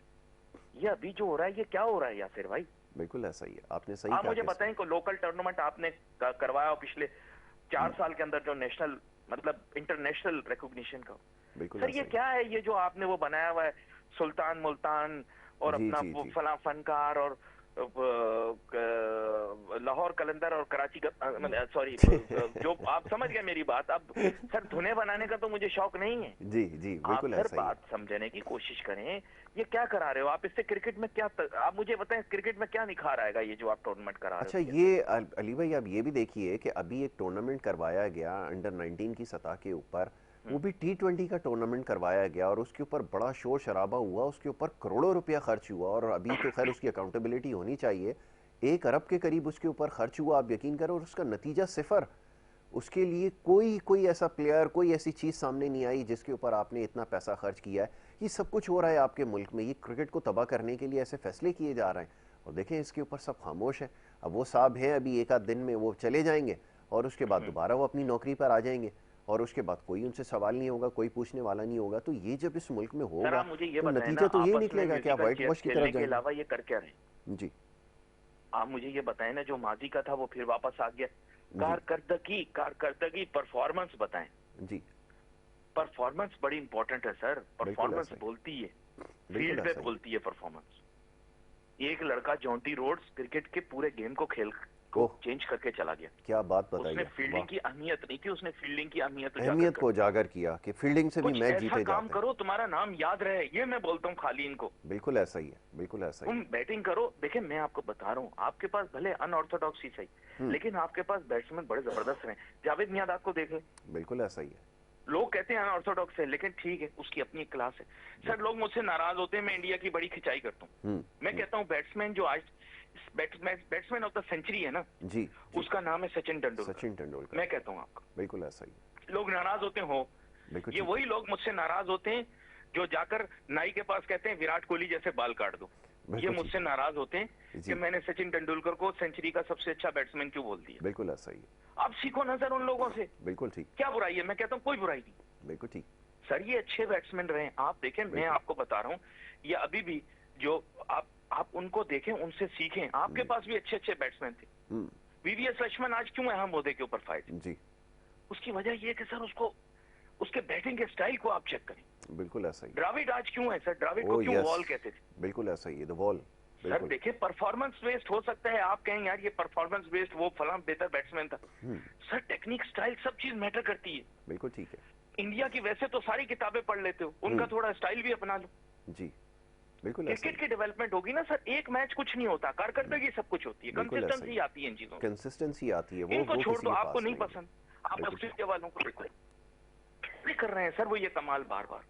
ये अभी जो हो रहा है ये क्या हो रहा है यासिर भाई? बिल्कुल ऐसा ही है, आपने सही कहा। आप मुझे बताएं को लोकल टूर्नामेंट आपने करवाया पिछले 4 साल के अंदर जो नेशनल मतलब इंटरनेशनल रिकॉग्निशन का, सर ये क्या है? ये जो आपने वो बनाया हुआ है सुल्तान मुल्तान और अपना फला फनकार और लाहौर कलंदर और कराची का सॉरी जो आप समझ गए मेरी बात। अब सर धुने बनाने का तो मुझे शौक नहीं है। जी जी, बिल्कुल आप सर बात समझने की कोशिश करें, ये क्या करा रहे हो आप? इससे क्रिकेट में क्या आप मुझे बताएं, क्रिकेट में क्या निखार आएगा ये जो आप टूर्नामेंट करा रहे हो? अच्छा ये अली भाई आप ये भी देखिए कि अभी एक टूर्नामेंट करवाया गया अंडर 19 की सतह के ऊपर, वो भी T20 का टूर्नामेंट करवाया गया और उसके ऊपर बड़ा शोर शराबा हुआ, उसके ऊपर करोड़ों रुपया खर्च हुआ और अभी तो खैर उसकी अकाउंटेबिलिटी होनी चाहिए। 1 अरब के करीब उसके ऊपर खर्च हुआ, आप यकीन करो, और उसका नतीजा 0। उसके लिए कोई ऐसा प्लेयर, कोई ऐसी चीज़ सामने नहीं आई जिसके ऊपर आपने इतना पैसा खर्च किया है। ये सब कुछ हो रहा है आपके मुल्क में, ये क्रिकेट को तबाह करने के लिए ऐसे फैसले किए जा रहे हैं, और देखें इसके ऊपर सब खामोश है। अब वो साहब हैं, अभी एक आध दिन में वो चले जाएंगे और उसके बाद दोबारा वो अपनी नौकरी पर आ जाएंगे, और उसके बाद कोई उनसे सवाल नहीं होगा, कोई पूछने वाला नहीं होगा। तो ये जब इस मुल्क में होगा तो नतीजा तो यही निकलेगा कि आप व्हाइट वॉश की तरफ जाएंगे। के अलावा ये कर क्या रहे? जी, आप मुझे ये बताएं ना, जो माजी का था वो फिर वापस आ गया। कारकर्दगी परफॉर्मेंस बताएं जी। परफॉर्मेंस बड़ी इंपॉर्टेंट है सर, परफॉर्मेंस बोलती है, फील्ड पे बोलती है परफॉर्मेंस। एक लड़का जॉन्टी रोड्स क्रिकेट के पूरे गेम को खेल को चेंज करके चला गया। क्या बात बताइए। उसने फील्डिंग की अहमियत नहीं थी, उसने फील्डिंग की अहमियत को उजागर किया कि फील्डिंग से भी मैच जीते जाते हैं। काम करो तुम्हारा नाम याद रहे, ये मैं बोलता हूँ खाली इनको। बिल्कुल ऐसा ही है, बिल्कुल ऐसा ही। तुम बैटिंग करो। देखिए मैं आपको बता रहा हूँ, आपके पास भले अनऑर्थोडॉक्स ही सही, लेकिन आपके पास बैट्समैन बड़े जबरदस्त रहे। जावेद मियांदाद को देख ले। बिल्कुल ऐसा ही है। लोग कहते हैं अनऑर्थोडॉक्स है, लेकिन ठीक है, उसकी अपनी एक क्लास है। सर लोग मुझसे नाराज होते हैं, मैं इंडिया की बड़ी खिंचाई करता हूँ। मैं कहता हूँ बैट्समैन जो आज बैट्समैन ऑफ द सेंचुरी है ना जी, उसका नाम है सचिन तेंदुलकर। मैं कहता हूँ आपका बिल्कुल ऐसा ही। लोग नाराज होते हो, ये वही लोग मुझसे नाराज होते हैं जो जाकर नाई के पास कहते हैं विराट कोहली जैसे बाल काट दो। ये मुझसे नाराज होते हैं कि मैंने सचिन तेंदुलकर को सेंचुरी का सबसे अच्छा बैट्समैन क्यों बोल दिया। बिल्कुल ऐसा ही है। आप सीखो ना सर उन लोगों से। बिल्कुल ठीक। क्या बुराई है? मैं कहता हूँ कोई बुराई नहीं। बिल्कुल ठीक सर, ये अच्छे बैट्समैन रहे। आप देखें, मैं आपको बता रहा हूँ, ये अभी भी जो आप उनको देखें, उनसे सीखें। आपके पास भी अच्छे अच्छे बैट्समैन थे। वीवीएस लक्ष्मण आज क्यों अहम ओहदे के ऊपर फाइट जी, उसकी वजह ये कि सर उसको उसके बैटिंग के स्टाइल को आप चेक करें। बिल्कुल ऐसा ही। द्रविड़ आज क्यों है सर? द्रविड़ को क्यों वॉल कहते थे? बिल्कुल ऐसा ही है, द वॉल। सर देखिए, परफॉर्मेंस बेस्ड हो सकता है, आप कहें यार ये परफॉर्मेंस बेस्ड वो फलां बेहतर बैट्समैन था। सर टेक्निक, स्टाइल, सब चीज मैटर करती है। बिल्कुल ठीक है। इंडिया की वैसे तो सारी किताबें पढ़ लेते हो, उनका थोड़ा स्टाइल भी अपना लो जी। बिल्कुल क्रिकेट की डेवलपमेंट होगी ना सर, एक मैच कुछ नहीं होता, कारकर्दगी सब कुछ होती है, कंसिस्टेंसी आती है इन चीजों, कंसिस्टेंसी आती है। वो छोड़ दो, आपको नहीं पसंद, आप ऑस्ट्रेलिया वालों को कर रहे हैं सर वो ये कमाल बार बार।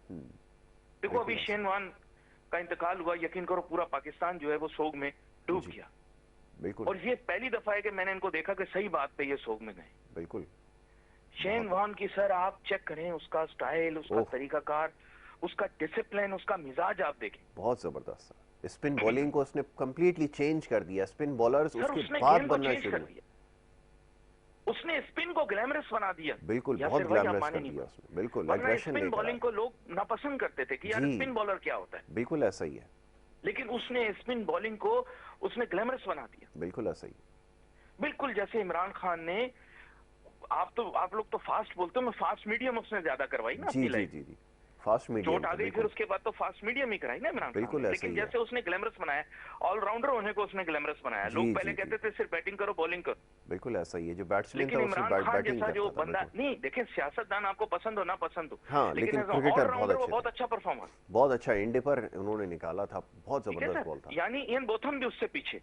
देखो अभी शेन वॉर्न का इंतकाल हुआ, यकीन करो पूरा पाकिस्तान जो है वो सोग में डूब गया। बिल्कुल। और ये पहली दफा है कि मैंने इनको देखा कि सही बात पे ये सोग में गए। बिल्कुल। शेन वॉर्न की सर आप चेक करें, उसका स्टाइल, उसका तरीकाकार, उसका डिसिप्लिन, उसका मिजाज आप देखें, बहुत जबरदस्त। स्पिन बॉलिंग को उसने कंप्लीटली चेंज कर दिया। स्पिन बॉलर्स उसके बाद बनना शुरू हुए। उसने स्पिन को ग्लैमरस बना दिया। बिल्कुल, बहुत ग्लैमरस कर दिया उसने। बिल्कुल, एग्रेशन स्पिन बॉलिंग को लोग नापसंद करते थे कि यार स्पिन बॉलर क्या होता है। बिल्कुल ऐसा ही है। लेकिन उसने स्पिन बॉलिंग को उसने ग्लैमरस बना दिया। बिल्कुल ऐसा ही। बिल्कुल जैसे इमरान खान ने, आप लोग तो फास्ट बोलते हो, मैं फास्ट मीडियम उसने ज्यादा करवाई ना अपनी लाइफ। जी। फास्ट मीडियम चोट आ गई, फिर उसके बाद तो फास्ट मीडियम ही कराई ना इमरान खान। लेकिन जैसे उसने ग्लैमरस बनाया, ऑलराउंडर होने को उसने ग्लैमरस बनाया। लोग पहले कहते थे सिर्फ बैटिंग करो, बॉलिंग करो। बिल्कुल ऐसा ही है, जो बैट्समैन था उसने बैटिंग करता था। जो बंदा नहीं, देखिए सियासतदान आपको पसंद हो ना पसंद हो, हाँ, लेकिन क्रिकेटर बहुत अच्छा परफॉर्मर, बहुत अच्छा इंडे पर उन्होंने निकाला था, बहुत जबरदस्त बॉल था। यानी इयन बोथम भी उससे पीछे,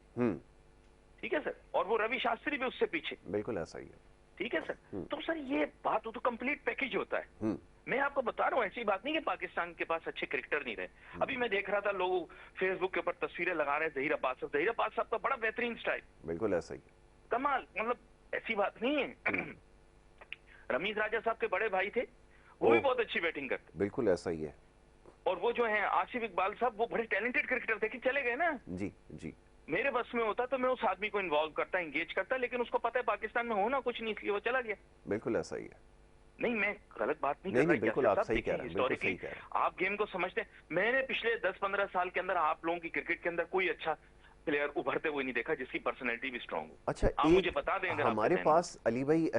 ठीक है सर, और वो रवि शास्त्री भी उससे पीछे। बिल्कुल ऐसा ही है। ठीक है सर। तो सर ये बात तो कंप्लीट पैकेज होता है। मैं आपको बता रहा हूँ, ऐसी बात नहीं कि पाकिस्तान के पास अच्छे क्रिकेटर नहीं रहे। अभी मैं देख रहा था लोग फेसबुक के ऊपर तस्वीरें लगा रहे हैं जहीर अब्बास साहब का बड़ा बेहतरीन स्टाइल। बिल्कुल ऐसा ही, कमाल, मतलब ऐसी बात नहीं है। रमीज राजा साहब के बड़े भाई थे, वो भी बहुत अच्छी बैटिंग करते। बिल्कुल ऐसा ही है। और वो जो है आसिफ इकबाल साहब, वो बड़े टैलेंटेड क्रिकेटर थे कि चले गए ना। जी जी। मेरे बस में होता तो मैं उस आदमी को इन्वॉल्व करता, एंगेज करता, लेकिन उसको पता है पाकिस्तान में होना कुछ नहीं, इसलिए वो चला गया। बिल्कुल ऐसा ही है। नहीं, मैं गलत बात नहीं कर रहा। बिल्कुल आप सही कह रहे हैं, हिस्टोरिकली आप गेम को समझते हैं। मैंने पिछले 10-15 साल के अंदर आप लोगों की क्रिकेट के अंदर कोई अच्छा प्लेयर उभरते हुए नहीं देखा जिसकी पर्सनैलिटी भी स्ट्रांग हो। अच्छा, आप मुझे बता दें, हमारे पास अली भाई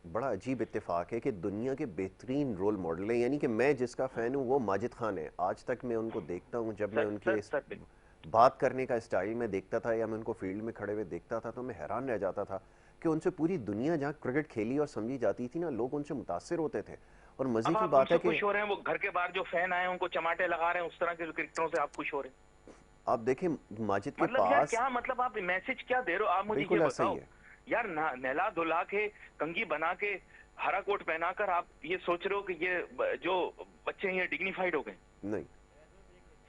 बड़ा अजीब इत्तेफाक है कि दुनिया के बेहतरीन रोल मॉडल है, यानी कि मैं जिसका फैन हूँ वो माजिद खान है। आज तक मैं उनको देखता हूँ, जब मैं उनके बात करने का स्टाइल में देखता था या मैं उनको फील्ड में खड़े हुए देखता था तो मैं हैरान रह जाता था कि उनसे पूरी दुनिया जहाँ क्रिकेट खेली और समझी जाती थी ना, लोग उनसे मुतासिर होते थे। और मजे की बात है कि खुश हो रहे हैं, वो घर के बाहर जो फैन आए उनको चमाटे लगा रहे हैं, उस तरह के क्रिकेटरों से आप खुश हो रहे हैं। आप देखें माजिद के पास यार क्या मतलब, आप मैसेज क्या दे रहे हो? आप मुझे ये बताओ यार, नहला धुला के, कंघी बना के, हरा कोट पहनाकर आप ये सोच रहे हो कि ये जो बच्चे हैं ये डिग्निफाइड हो गए? नहीं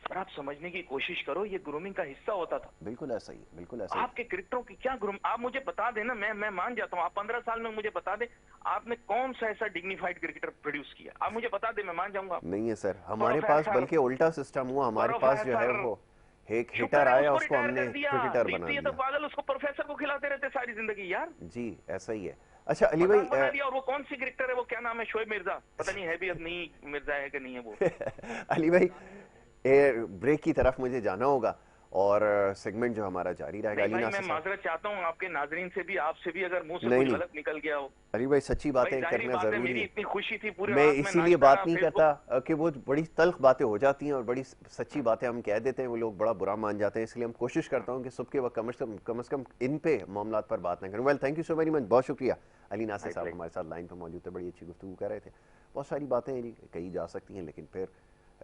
और आप समझने की कोशिश करो, ये ग्रूमिंग का हिस्सा होता था। बिल्कुल ऐसा ही, बिल्कुल ऐसा ही। आपके क्रिकेटरों की क्या ग्रूम, आप मुझे बता देना, मैं मान जाता हूँ, आप 15 साल में मुझे बता दे आपने कौन सा ऐसा डिग्निफाइड क्रिकेटर प्रोड्यूस किया, आप मुझे बता दे, मैं मान जाऊंगा। नहीं है सर, हमारे पास प्रोफेसर, बल्कि उल्टा सिस्टम हुआ, हमारे पास जो है प्रोफेसर, वो एक शुक्र हिटर है आया, उसको उसको रिटायर हमने कर दिया, क्रिकेटर नहीं बना तो ये तो दिया। पागल उसको प्रोफेसर को खिलाते रहते सारी जिंदगी यार। जी ऐसा ही है। अच्छा अली भाई, मजाक बना दिया। और वो कौन सी क्रिकेटर है, वो क्या नाम है, शोएब मिर्जा, पता नहीं है भी अब नहीं, मिर्जा है कि नहीं है वो। अली भाई, ब्रेक की तरफ मुझे जाना होगा और सेगमेंट जो हमारा जारी रहेगा। नहीं अली भाई, मैं नासिर साहब, माजरत चाहता हूँ आपके नाजरीन से भी, आपसे भी, अगर मुंह से नहीं कुछ नहीं गलत निकल गया हो। अली भाई, सच्ची भाई बातें जाहिर करना बात है, जरूरी मेरी है। इतनी खुशी थी, पूरे मैं रात में इसीलिए नाचता बात रहा नहीं फेसबुक। करता कि वो बड़ी तल्ख बातें हो जाती हैं और बड़ी सच्ची बातें हम कह देते हैं, वो लोग बड़ा बुरा मान जाते हैं। इसलिए हम कोशिश करता हूँ कि सुबह के वक्त कम से कम इन पे मामलात पर बात ना करें। Well, thank you so very much, बहुत शुक्रिया। अली नासिर साहब हमारे साथ लाइन पर मौजूद थे, बड़ी अच्छी गुफ्तगू कर रहे थे। बहुत सारी बातें कही जा सकती हैं, लेकिन फिर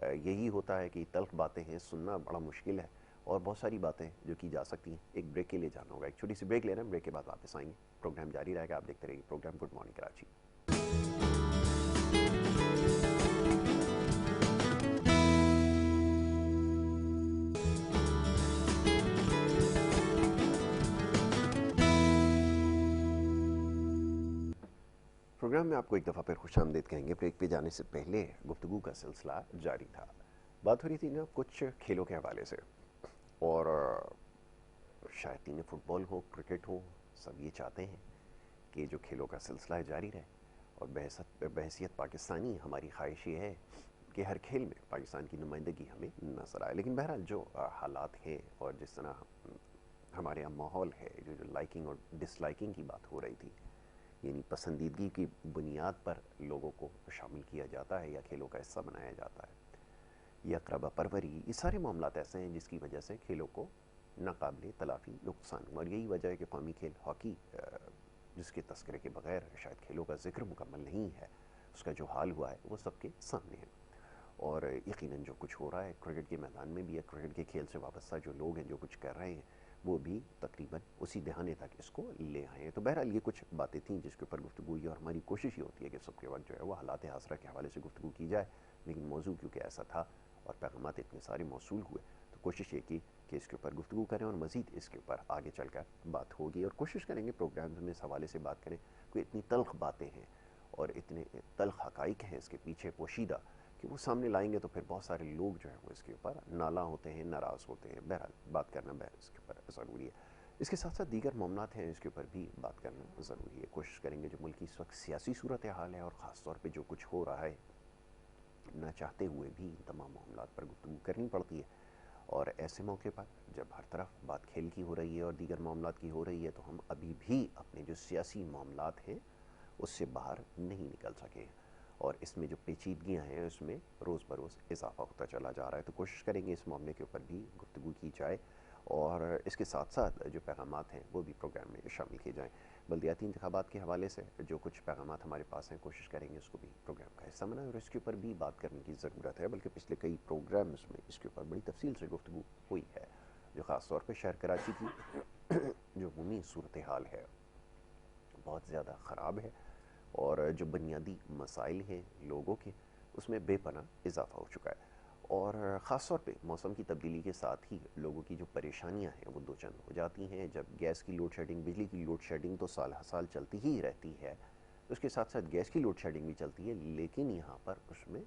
यही होता है कि तल्ख बातें हैं, सुनना बड़ा मुश्किल है, और बहुत सारी बातें जो की जा सकती हैं। एक ब्रेक के लिए जाना होगा, एक छोटी सी ब्रेक ले रहे हैं, ब्रेक के बाद वापस आएंगे, प्रोग्राम जारी रहेगा। आप देखते रहिए program good morning Karachi. Program में आपको एक दफ़ा फिर खुशामदीद कहेंगे। ब्रेक पे जाने से पहले गुफ्तगू का सिलसिला जारी था, बात हो रही थी ना कुछ खेलों के हवाले से, और शायद इन्हें फुटबॉल हो, क्रिकेट हो, सब ये चाहते हैं कि जो खेलों का सिलसिला है जारी रहे, और बहसियत पाकिस्तानी हमारी ख्वाहिश ये है कि हर खेल में पाकिस्तान की नुमाइंदगी हमें नजर आए। लेकिन बहरहाल जो हालात हैं और जिस तरह हमारे यहाँ माहौल है, जो लाइकिंग और डिसलाइकिंग की बात हो रही थी, यानी पसंदीदगी की बुनियाद पर लोगों को शामिल किया जाता है या खेलों का हिस्सा बनाया जाता है, या अक़रबा परवरी, ये सारे मामलात ऐसे हैं जिसकी वजह से खेलों को नाकाबिले तलाफ़ी नुकसान हुआ। और यही वजह है कि कौमी खेल हॉकी, जिसके तस्करे के बगैर शायद खेलों का जिक्र मुकम्मल नहीं है, उसका जो हाल हुआ है वो सबके सामने है। और यकीनन जो कुछ हो रहा है क्रिकेट के मैदान में भी है, क्रिकेट के खेल से वाबस्ता जो लोग हैं जो कुछ कर रहे हैं, वो भी तकरीबन उसी दहाने तक इसको ले आए हैं। तो बहरहाल ये कुछ बातें थी जिसके ऊपर गुफ्तगू हुई, और हमारी कोशिश ये होती है कि सबके वक्त जो है वो हालात हासरा के हवाले से गुफ्तगू की जाए। लेकिन मौजू क्योंकि ऐसा था और पैगामात इतने सारे मौसूल हुए, तो कोशिश ये की कि इसके ऊपर गुफ्तगू करें, और मज़ीद इसके ऊपर आगे चलकर बात होगी, और कोशिश करेंगे प्रोग्राम में इस हवाले से बात करें। कोई इतनी तल्ख बातें हैं और इतने तल्ख हक़ाइक़ हैं इसके पीछे पोशीदा कि वो सामने लाएंगे तो फिर बहुत सारे लोग जो है वो इसके ऊपर नाला होते हैं, नाराज़ होते हैं। बहरहाल बात करना इसके ऊपर ज़रूरी है। इसके साथ साथ दीगर मामलात हैं, इसके ऊपर भी बात करना ज़रूरी है। कोशिश करेंगे जो मुल्क की इस वक्त सियासी सूरत हाल है और ख़ास तौर पर जो कुछ हो रहा है, ना चाहते हुए भी इन तमाम मामलात पर गुफ्तगू करनी पड़ती है। और ऐसे मौके पर जब हर तरफ बात खेल की हो रही है और दीगर मामलात की हो रही है, तो हम अभी भी अपने जो सियासी मामलात हैं उससे बाहर नहीं निकल सके, और इसमें जो पेचीदगियाँ हैं उसमें रोज़ बरोज़ इजाफा होता चला जा रहा है। तो कोशिश करेंगे इस मामले के ऊपर भी गुफ्तगू की जाए, और इसके साथ साथ जो पैगामात हैं वो भी प्रोग्राम में शामिल किए जाएँ। बल्दियाती इंतखाबात के हवाले से जो कुछ पैगामात हमारे पास हैं, कोशिश करेंगे उसको भी प्रोग्राम का हिस्सा बनाएं, और इसके ऊपर भी बात करने की ज़रूरत है। बल्कि पिछले कई प्रोग्राम्स में इसके ऊपर बड़ी तफसील से गुफ्तगू हुई है। जो ख़ास तौर पर शहर कराची की जो अमूमी सूरत हाल है बहुत ज़्यादा ख़राब है, और जो बुनियादी मसाइल हैं लोगों के, उसमें बेपनाह इजाफा हो चुका है। और ख़ास तौर पे मौसम की तब्दीली के साथ ही लोगों की जो परेशानियां हैं वो दो चंद हो जाती हैं। जब गैस की लोड शेडिंग, बिजली की लोड शेडिंग तो साल हर साल चलती ही रहती है, उसके साथ साथ गैस की लोड शेडिंग भी चलती है, लेकिन यहाँ पर उसमें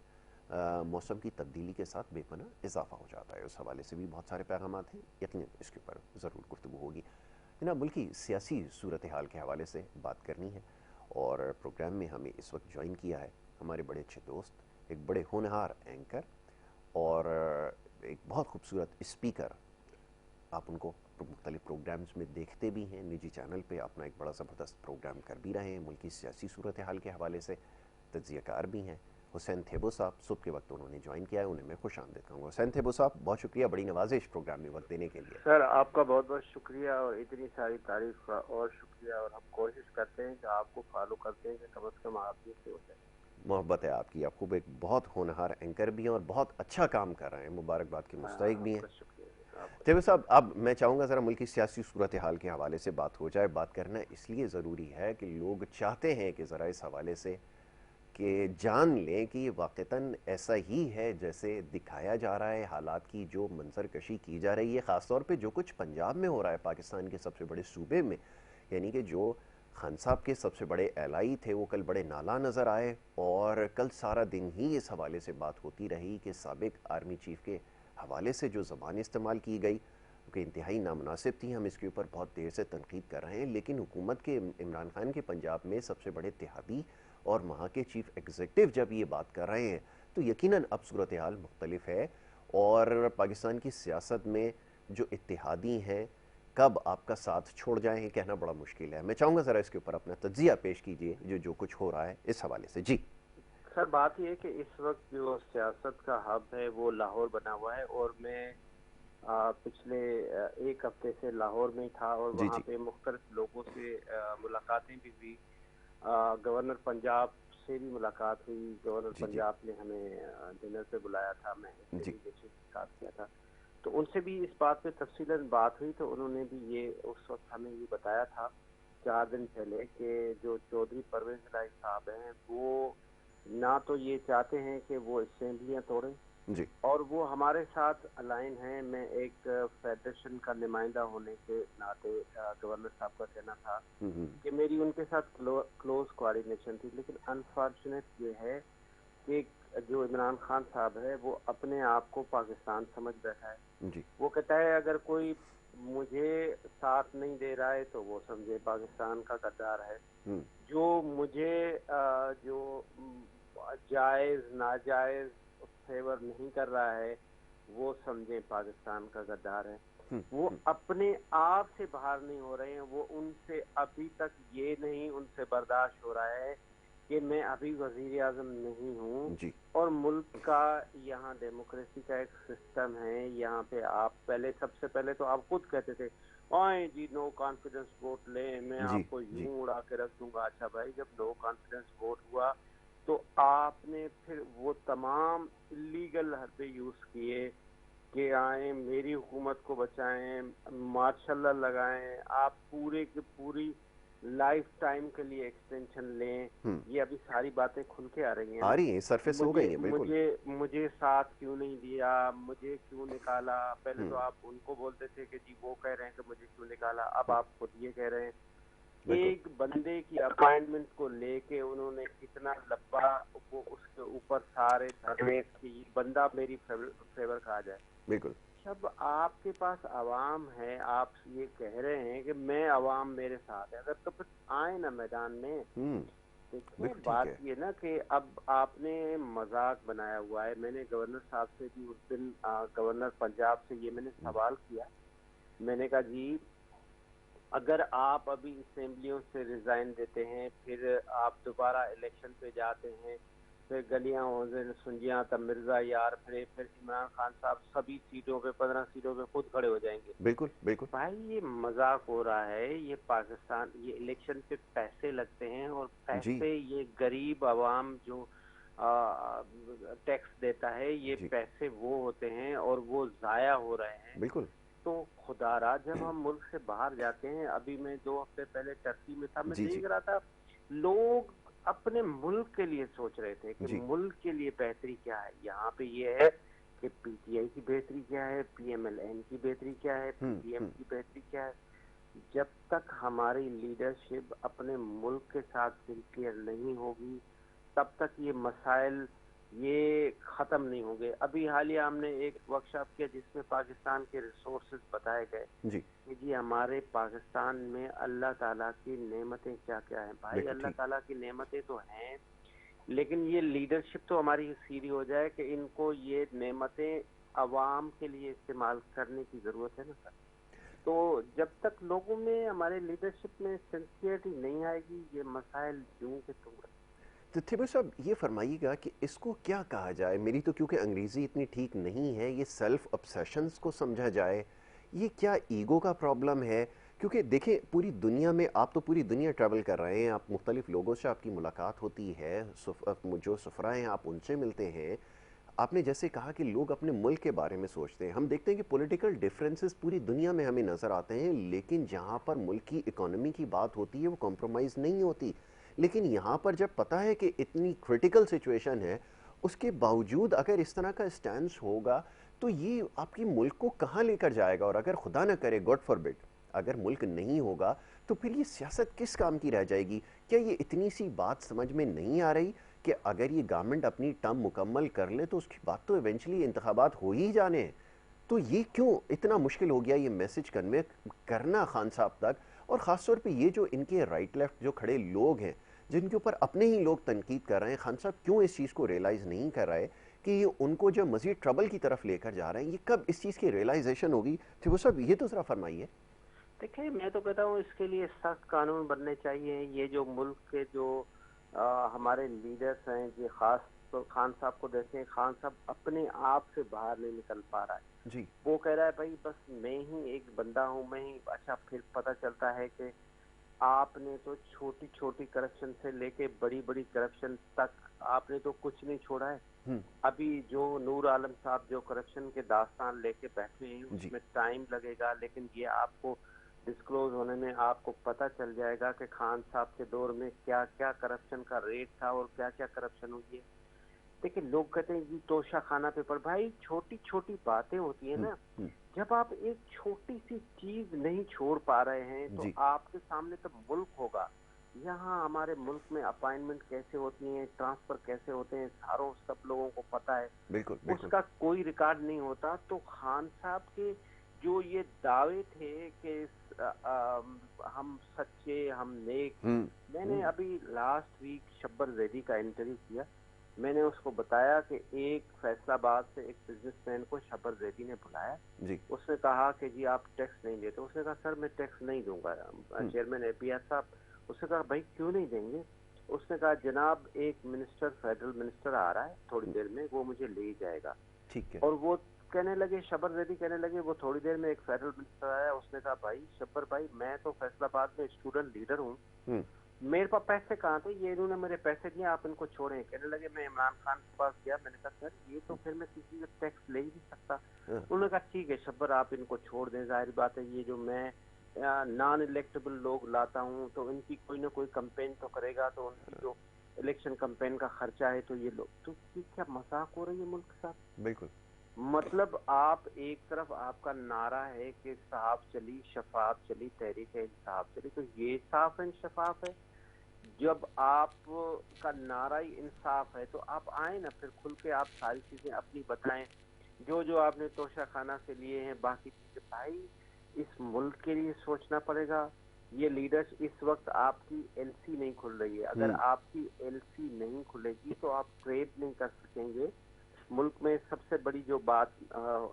मौसम की तब्दीली के साथ बेपनाह इजाफा हो जाता है। उस हवाले से भी बहुत सारे पैगामात हैं, यकीनन इसके ऊपर ज़रूर गुफ्तगू होगी। जनाब, मुल्क की सियासी सूरत हाल के हवाले से बात करनी है, और प्रोग्राम में हमें इस वक्त ज्वाइन किया है हमारे बड़े अच्छे दोस्त, एक बड़े होनहार एंकर और एक बहुत खूबसूरत स्पीकर। आप उनको मुख्तलिफ प्रोग्राम्स में देखते भी हैं, निजी चैनल पे अपना एक बड़ा ज़बरदस्त प्रोग्राम कर भी रहे हैं, मुल्क की सियासी सूरत हाल के हवाले से तज्ज़ियाकार भी हैं। हुसैन थेबो साहब सुबह के वक्त उन्होंने ज्वाइन किया है, उन्हें मैं खुश आमदीद कहूँगा। हुसैन थेबो साहब, बहुत शुक्रिया, बड़ी नवाजिश प्रोग्राम में वक्त देने के लिए। सर आपका बहुत बहुत शुक्रिया, और इतनी सारी तारीफ का और शुक्रिया, और हम कोशिश करते हैं कि आपको फॉलो करते हैं कि कम से कम आप से हो जाए। मोहब्बत है आपकी, आप खूब एक बहुत होनहार एंकर भी हैं और बहुत अच्छा काम कर रहे हैं, मुबारकबाद के मुस्तहिक भी हैं। थेबो साहब, अब मैं चाहूँगा ज़रा मुल्क की सियासी सूरत हाल के हवाले से बात हो जाए। बात करना इसलिए ज़रूरी है कि लोग चाहते हैं कि ज़रा इस हवाले से कि जान लें कि ये वाक़तन ऐसा ही है जैसे दिखाया जा रहा है, हालात की जो मंजरकशी की जा रही है, ख़ास तौर पे जो कुछ पंजाब में हो रहा है, पाकिस्तान के सबसे बड़े सूबे में। यानी कि जो खान साहब के सबसे बड़े एलाई थे वो कल बड़े नाला नज़र आए, और कल सारा दिन ही इस हवाले से बात होती रही कि साबिक आर्मी चीफ के हवाले से जो ज़बान इस्तेमाल की गई कि इंतहाई नामुनासिब थी। हम इसके ऊपर बहुत देर से तनकीद कर रहे हैं, लेकिन हुकूमत के इमरान खान के पंजाब में सबसे बड़े इत्तेहादी और वहाँ के चीफ एग्जीक्यूटिव जब ये बात कर रहे हैं तो यकीनन अब सूरत हाल मुख्तलिफ है। और पाकिस्तान की सियासत में जो इत्तेहादी हैं कब आपका साथ छोड़ जाएं ये कहना बड़ा मुश्किल है। मैं चाहूँगा ज़रा इसके ऊपर अपना तज्जिया पेश कीजिए जो कुछ हो रहा है इस हवाले से। जी सर, बात यह है कि इस वक्त जो सियासत का हब है वो लाहौर बना हुआ है, और मैं पिछले एक हफ्ते से लाहौर में था, और जी वहाँ जी पे मुख्तलिफ लोगों से मुलाकातें भी हुई। गवर्नर पंजाब से भी मुलाकात हुई। गवर्नर जी जी पंजाब ने हमें डिनर पे बुलाया था, मैं जी डेलीगेशन के साथ किया था, तो उनसे भी इस बात पे तफसीलन बात हुई। तो उन्होंने भी ये उस वक्त हमें ये बताया था 4 दिन पहले कि जो चौधरी परवेज इलाही साहब हैं वो ना तो ये चाहते हैं कि वो असेंबलियाँ तोड़ें, जी और वो हमारे साथ अलाइन हैं। मैं एक फेडरेशन का नुमाइंदा होने के नाते गवर्नर साहब का कहना था कि मेरी उनके साथ क्लोज कोऑर्डिनेशन थी, लेकिन अनफॉर्चुनेट ये है कि जो इमरान खान साहब है वो अपने आप को पाकिस्तान समझ बैठा है। जी वो कहता है अगर कोई मुझे साथ नहीं दे रहा है तो वो समझे पाकिस्तान का गद्दार है, जो मुझे जो जायज नाजायज फेवर नहीं कर रहा है वो समझे पाकिस्तान का गद्दार है। वो अपने आप से बाहर नहीं हो रहे हैं। वो उनसे अभी तक ये नहीं उनसे बर्दाश्त हो रहा है कि मैं अभी वजीर आजम नहीं हूँ, और मुल्क का यहाँ डेमोक्रेसी का एक सिस्टम है। यहाँ पे आप पहले सबसे पहले तो आप खुद कहते थे आए जी नो कॉन्फिडेंस वोट ले, मैं आपको यूं उड़ा के रख दूंगा। अच्छा भाई, जब नो कॉन्फिडेंस वोट हुआ तो आपने फिर वो तमाम इलीगल हरबे यूज किए कि आए मेरी हुकूमत को बचाएं, मार्शल लॉ लगाएं, आप पूरे की पूरी लाइफ टाइम के लिए एक्सटेंशन लें। ये अभी सारी बातें खुल के आ रही हैं, सरफेस हो गई है। बिल्कुल मुझे साथ क्यों नहीं दिया, मुझे क्यों निकाला। पहले तो आप उनको बोलते थे कि जी वो कह रहे हैं कि मुझे क्यों निकाला, अब आप खुद ये कह रहे हैं। एक बंदे की अपॉइंटमेंट को लेके उन्होंने कितना लंबा वो उसके ऊपर सारे धरने की बंदा मेरी फेवर खा जाए। बिल्कुल। जब आपके पास आवाम है, आप ये कह रहे हैं कि मैं आवाम मेरे साथ है, अगर तो फिर आए ना मैदान में। देखिए बात ये ना कि अब आपने मजाक बनाया हुआ है। मैंने गवर्नर साहब से भी उस दिन गवर्नर पंजाब से ये मैंने सवाल किया, मैंने कहा जी अगर आप अभी असेंबलियों से रिजाइन देते हैं, फिर आप दोबारा इलेक्शन पे जाते हैं, फिर गलियां सुंजियां तब मिर्जा यार फिर इमरान खान साहब सभी सीटों पे 15 सीटों पे खुद खड़े हो जाएंगे। बिल्कुल बिल्कुल भाई ये मजाक हो रहा है। ये पाकिस्तान, ये इलेक्शन पे पैसे लगते हैं, और पैसे ये गरीब आवाम जो टैक्स देता है, ये पैसे वो होते हैं और वो जाया हो रहे हैं। बिल्कुल। तो खुदारा जब हम मुल्क से बाहर जाते हैं, अभी मैं 2 हफ्ते पहले टर्की में था, मैं देख रहा था लोग अपने मुल्क के लिए सोच रहे थे कि मुल्क के लिए बेहतरी क्या है। यहाँ पे ये है कि पीटीआई की बेहतरी क्या है, पीएमएलएन की बेहतरी क्या है, पीडीएम की बेहतरी क्या है। जब तक हमारी लीडरशिप अपने मुल्क के साथ सिंसियर नहीं होगी तब तक ये मसाइल ये खत्म नहीं होंगे। अभी हालिया हमने एक वर्कशॉप किया जिसमें पाकिस्तान के रिसोर्सेज बताए गए कि जी हमारे पाकिस्तान में अल्लाह ताला की नेमतें क्या क्या हैं। भाई अल्लाह ताला की नेमतें तो हैं, लेकिन ये लीडरशिप तो हमारी सीधी हो जाए कि इनको ये नेमतें अवाम के लिए इस्तेमाल करने की जरूरत है ना सर। तो जब तक लोगों में, हमारे लीडरशिप में सिंसियरिटी नहीं आएगी, ये मसाइल यूं के तुम। तो थिबे साहब ये फरमाइएगा कि इसको क्या कहा जाए। मेरी तो क्योंकि अंग्रेज़ी इतनी ठीक नहीं है, ये सेल्फ ऑब्सेशंस को समझा जाए, ये क्या ईगो का प्रॉब्लम है? क्योंकि देखें पूरी दुनिया में, आप तो पूरी दुनिया ट्रैवल कर रहे हैं, आप मुख्तलिफ लोगों से आपकी मुलाकात होती है, जो सफ़रा हैं आप उनसे मिलते हैं। आपने जैसे कहा कि लोग अपने मुल्क के बारे में सोचते हैं, हम देखते हैं कि पॉलिटिकल डिफरेंसेस पूरी दुनिया में हमें नज़र आते हैं, लेकिन जहाँ पर मुल्क की इकोनॉमी की बात होती है वो कॉम्प्रोमाइज़ नहीं होती। लेकिन यहाँ पर जब पता है कि इतनी क्रिटिकल सिचुएशन है, उसके बावजूद अगर इस तरह का स्टैंड होगा तो ये आपकी मुल्क को कहाँ लेकर जाएगा। और अगर खुदा न करे, गॉड फॉरबिड, अगर मुल्क नहीं होगा तो फिर ये सियासत किस काम की रह जाएगी। क्या ये इतनी सी बात समझ में नहीं आ रही कि अगर ये गवर्नमेंट अपनी टर्म मुकम्मल कर ले तो उसकी बात तो इवेंचुअली इंतखाबात हो ही जाने हैं। तो ये क्यों इतना मुश्किल हो गया ये मैसेज कन्वे करना खान साहब तक। और ख़ास तौर पे ये जो इनके राइट लेफ्ट जो खड़े लोग हैं जिनके ऊपर अपने ही लोग तनकीद कर रहे हैं, खान साहब क्यों इस चीज़ को रियलाइज़ नहीं कर रहे कि ये उनको जो मज़ीद ट्रबल की तरफ लेकर जा रहे हैं, ये कब इस चीज़ की रियलाइजेशन होगी। तो वो सब ये तो ज़रा फरमाइए। देखिए, मैं तो कहता हूँ इसके लिए सख्त कानून बनने चाहिए। ये जो मुल्क के जो हमारे लीडर्स हैं, ये खास तो खान साहब को देखें, खान साहब अपने आप से बाहर नहीं निकल पा रहा है जी। वो कह रहा है भाई बस मैं ही एक बंदा हूँ, मैं ही। अच्छा, फिर पता चलता है कि आपने तो छोटी छोटी करप्शन से लेके बड़ी बड़ी करप्शन तक आपने तो कुछ नहीं छोड़ा है। अभी जो नूर आलम साहब जो करप्शन के दास्तान लेके बैठे हैं उसमें टाइम लगेगा, लेकिन ये आपको डिस्क्लोज होने में आपको पता चल जाएगा कि खान साहब के दौर में क्या क्या करप्शन का रेट था और क्या क्या करप्शन हुई है। देखिए, लोग कहते हैं जी तोशा खाना पेपर, भाई छोटी छोटी बातें होती है ना। जब आप एक छोटी सी चीज नहीं छोड़ पा रहे हैं तो आपके सामने तो मुल्क होगा। यहाँ हमारे मुल्क में अपॉइंटमेंट कैसे होती हैं, ट्रांसफर कैसे होते हैं, सारों सब लोगों को पता है। बिल्कुल, उसका कोई रिकॉर्ड नहीं होता। तो खान साहब के जो ये दावे थे कि हम सच्चे, हम नेक, मैंने अभी लास्ट वीक शब्बर जैदी का इंटरव्यू किया। मैंने उसको बताया कि एक फैसलाबाद से एक बिजनेसमैन को शब्बर जैदी ने बुलाया जी। उसने कहा कि जी आप टैक्स नहीं देते। उसने कहा सर मैं टैक्स नहीं दूंगा। चेयरमैन एपीआर साहब, उसने कहा भाई क्यों नहीं देंगे। उसने कहा जनाब एक मिनिस्टर, फेडरल मिनिस्टर आ रहा है थोड़ी देर में, वो मुझे ले जाएगा। ठीक है। और वो कहने लगे, शब्बर जैदी कहने लगे, वो थोड़ी देर में एक फेडरल मिनिस्टर आया। उसने कहा भाई शब्बर भाई मैं तो फैसलाबाद में स्टूडेंट लीडर हूँ, मेरे पास पैसे कहाँ थे, ये इन्होंने मेरे पैसे दिए, आप इनको छोड़े। कहने लगे मैं इमरान खान के पास गया, मैंने कहा सर ये तो फिर मैं किसी से टैक्स ले ही नहीं सकता। उन्होंने कहा ठीक है शब्बर आप इनको छोड़ दें, जाहिर बात है ये जो मैं नॉन इलेक्टेबल लोग लाता हूँ तो इनकी कोई ना कोई कंपेन तो करेगा, तो उनकी जो इलेक्शन कंपेन का खर्चा है तो ये लोग, तो क्या मजाक हो रही है मुल्क के साथ। बिल्कुल, मतलब आप एक तरफ आपका नारा है कि साफ चली शफाफ चली तहरीक इंसाफ चली, तो ये साफ एंड शफाफ है। जब आप का नारा ही इंसाफ है तो आप आए ना, फिर खुल के आप सारी चीजें अपनी बताएं, जो जो आपने तोशा खाना से लिए हैं बाकी चीजें। भाई इस मुल्क के लिए सोचना पड़ेगा। ये लीडर्स, इस वक्त आपकी एलसी नहीं खुल रही है। अगर आपकी एलसी नहीं खुलेगी तो आप ट्रेड नहीं कर सकेंगे। मुल्क में सबसे बड़ी जो बात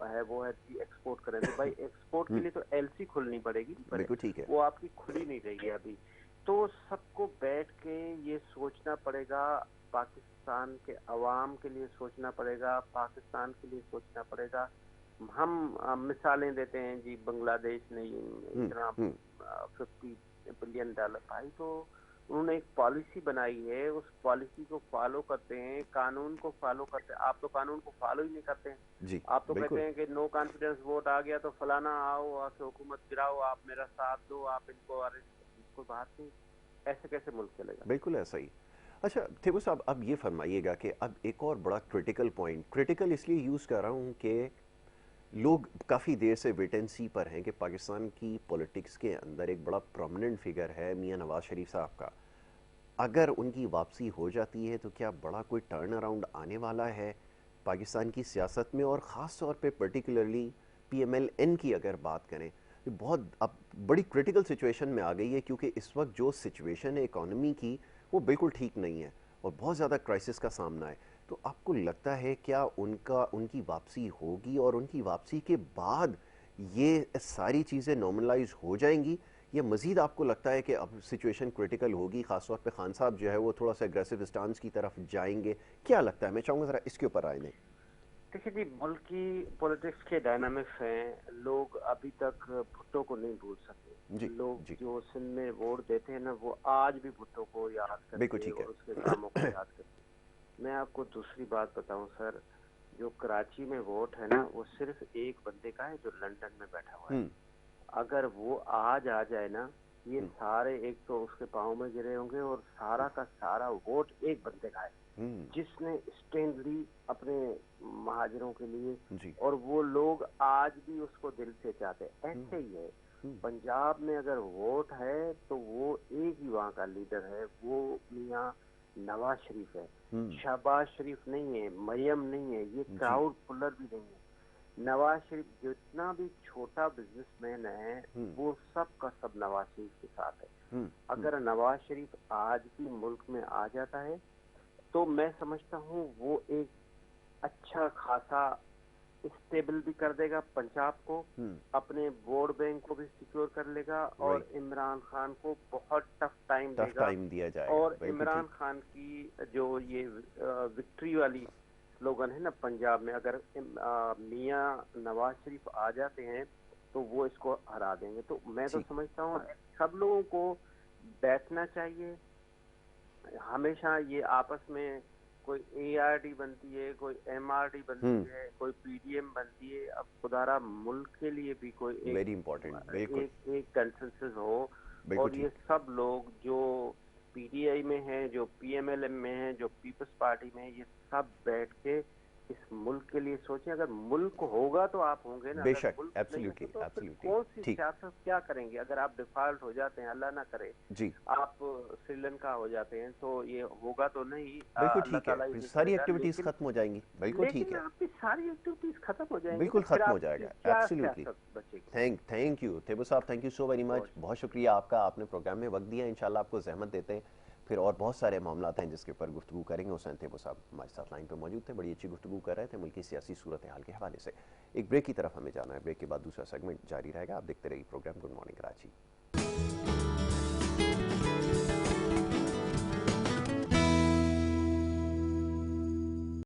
है वो है कि एक्सपोर्ट करें। तो भाई एक्सपोर्ट के लिए तो एलसी खुलनी पड़ेगी, बिल्कुल ठीक है। वो आपकी खुली नहीं रही है अभी। तो सबको बैठ के ये सोचना पड़ेगा, पाकिस्तान के अवाम के लिए सोचना पड़ेगा, पाकिस्तान के लिए सोचना पड़ेगा। हम मिसालें देते हैं जी, बांग्लादेश ने इतना $50 बिलियन, भाई तो उन्होंने एक पॉलिसी बनाई है, उस पॉलिसी को फॉलो करते हैं, कानून को फॉलो करते हैं। आप तो कानून को फॉलो ही नहीं करते हैं जी, आप तो कहते हैं कि नो कॉन्फिडेंस वोट आ गया तो फलाना आओ आके हुकूमत गिराओ, आप मेरा साथ दो, आप इनको बाहर से। ऐसे कैसे मुल्क चलेगा। बिल्कुल ऐसा ही। अच्छा थेबू साहब, अब ये फरमाइएगा कि अब एक और बड़ा क्रिटिकल पॉइंट, क्रिटिकल इसलिए यूज़ कर रहा हूँ कि लोग काफ़ी देर से वेट एंड सी पर हैं कि पाकिस्तान की पॉलिटिक्स के अंदर एक बड़ा प्रोमिनेंट फिगर है मियां नवाज शरीफ साहब का। अगर उनकी वापसी हो जाती है तो क्या बड़ा कोई टर्न अराउंड आने वाला है पाकिस्तान की सियासत में। और ख़ास तौर पे पर्टिकुलरली PMLN की अगर बात करें तो बहुत अब बड़ी क्रिटिकल सिचुएशन में आ गई है, क्योंकि इस वक्त जो सिचुएशन है इकॉनमी की वो बिल्कुल ठीक नहीं है और बहुत ज़्यादा क्राइसिस का सामना है। तो आपको लगता है क्या उनकी वापसी होगी और उनकी वापसी के बाद ये सारी चीज़ें नॉर्मलाइज हो जाएंगी, या मज़ीद आपको लगता है कि अब सिचुएशन क्रिटिकल होगी, ख़ासतौर पे खान साहब जो है वो थोड़ा सा एग्रेसिव स्टांस की तरफ जाएंगे? क्या लगता है? मैं चाहूँगा ज़रा इसके ऊपर राय दें। देखिए जी, मुल्क की पॉलिटिक्स के डायनामिक्स हैं, लोग अभी तक भुट्टो को नहीं भूल सकते। लोग जो सिंध में वोट देते हैं ना, वो आज भी भुट्टो को याद करते हैं और उसके कामों को याद करते हैं। मैं आपको दूसरी बात बताऊं सर, जो कराची में वोट है ना, वो सिर्फ एक बंदे का है जो लंदन में बैठा हुआ है। अगर वो आज आ जाए ना ये सारे एक तो उसके पाँव में गिरे होंगे और सारा का सारा वोट एक बंदे का है जिसने स्टैंड ली अपने महाजरों के लिए, और वो लोग आज भी उसको दिल से चाहते हैं। ऐसे ही है पंजाब में, अगर वोट है तो वो एक ही वहाँ का लीडर है, वो मियाँ नवाज शरीफ है। शहबाज शरीफ नहीं है, मरियम नहीं है, ये क्राउड पुलर भी नहीं है। नवाज शरीफ जितना भी छोटा बिजनेसमैन है वो सब का सब नवाज शरीफ के साथ है। अगर नवाज शरीफ आज भी मुल्क में आ जाता है तो मैं समझता हूँ वो एक अच्छा खासा स्टेबल भी कर देगा पंजाब को, अपने वोट बैंक को भी सिक्योर कर लेगा, और इमरान खान को बहुत टफ टाइम दिया जाएगा। और इमरान खान की जो ये विक्ट्री वाली स्लोगन है ना पंजाब में, अगर मियाँ नवाज शरीफ आ जाते हैं तो वो इसको हरा देंगे। तो मैं तो समझता हूँ सब लोगों को बैठना चाहिए। हमेशा ये आपस में कोई ARD बनती है, कोई MRD बनती है, कोई PDM बनती है। अब खुदारा मुल्क के लिए भी कोई एक कंसेंसस हो, और ये सब लोग जो PTI में है, जो PMLM में है, जो पीपल्स पार्टी में है, ये सब बैठ के इस मुल्क के लिए सोचें। अगर मुल्क होगा तो आप होंगे ना, बेशक, एब्सोल्युटली, तो कौन सी सियासत क्या करेंगे? अगर आप डिफॉल्ट हो जाते हैं, अल्लाह ना करे जी, आप श्रीलंका हो जाते हैं, तो ये होगा तो नहीं। बिल्कुल ठीक है, सारी एक्टिविटीज खत्म हो जाएंगी। बिल्कुल ठीक है, आपकी सारी एक्टिविटीज खत्म हो जाएंगी, बिल्कुल खत्म हो जाएगा। एब्सोल्युटली, थैंक यू थेबो साहब, thank you so very much. बहुत शुक्रिया आपका, आपने प्रोग्राम में वक्त दिया। इंशाल्लाह आपको जहमत देते हैं, फिर और बहुत सारे मामलात हैं जिसके ऊपर गुफ्तगू करेंगे। हुसैन थेबो साहब हमारे साथ लाइन पे मौजूद थे, बड़ी अच्छी गुफ्तगू कर रहे थे मुल्क की सियासी सूरत हाल के हवाले से। एक ब्रेक की तरफ हमें जाना है, ब्रेक के बाद दूसरा सेगमेंट जारी रहेगा। आप देखते रहिए प्रोग्राम गुड मॉर्निंग कराची।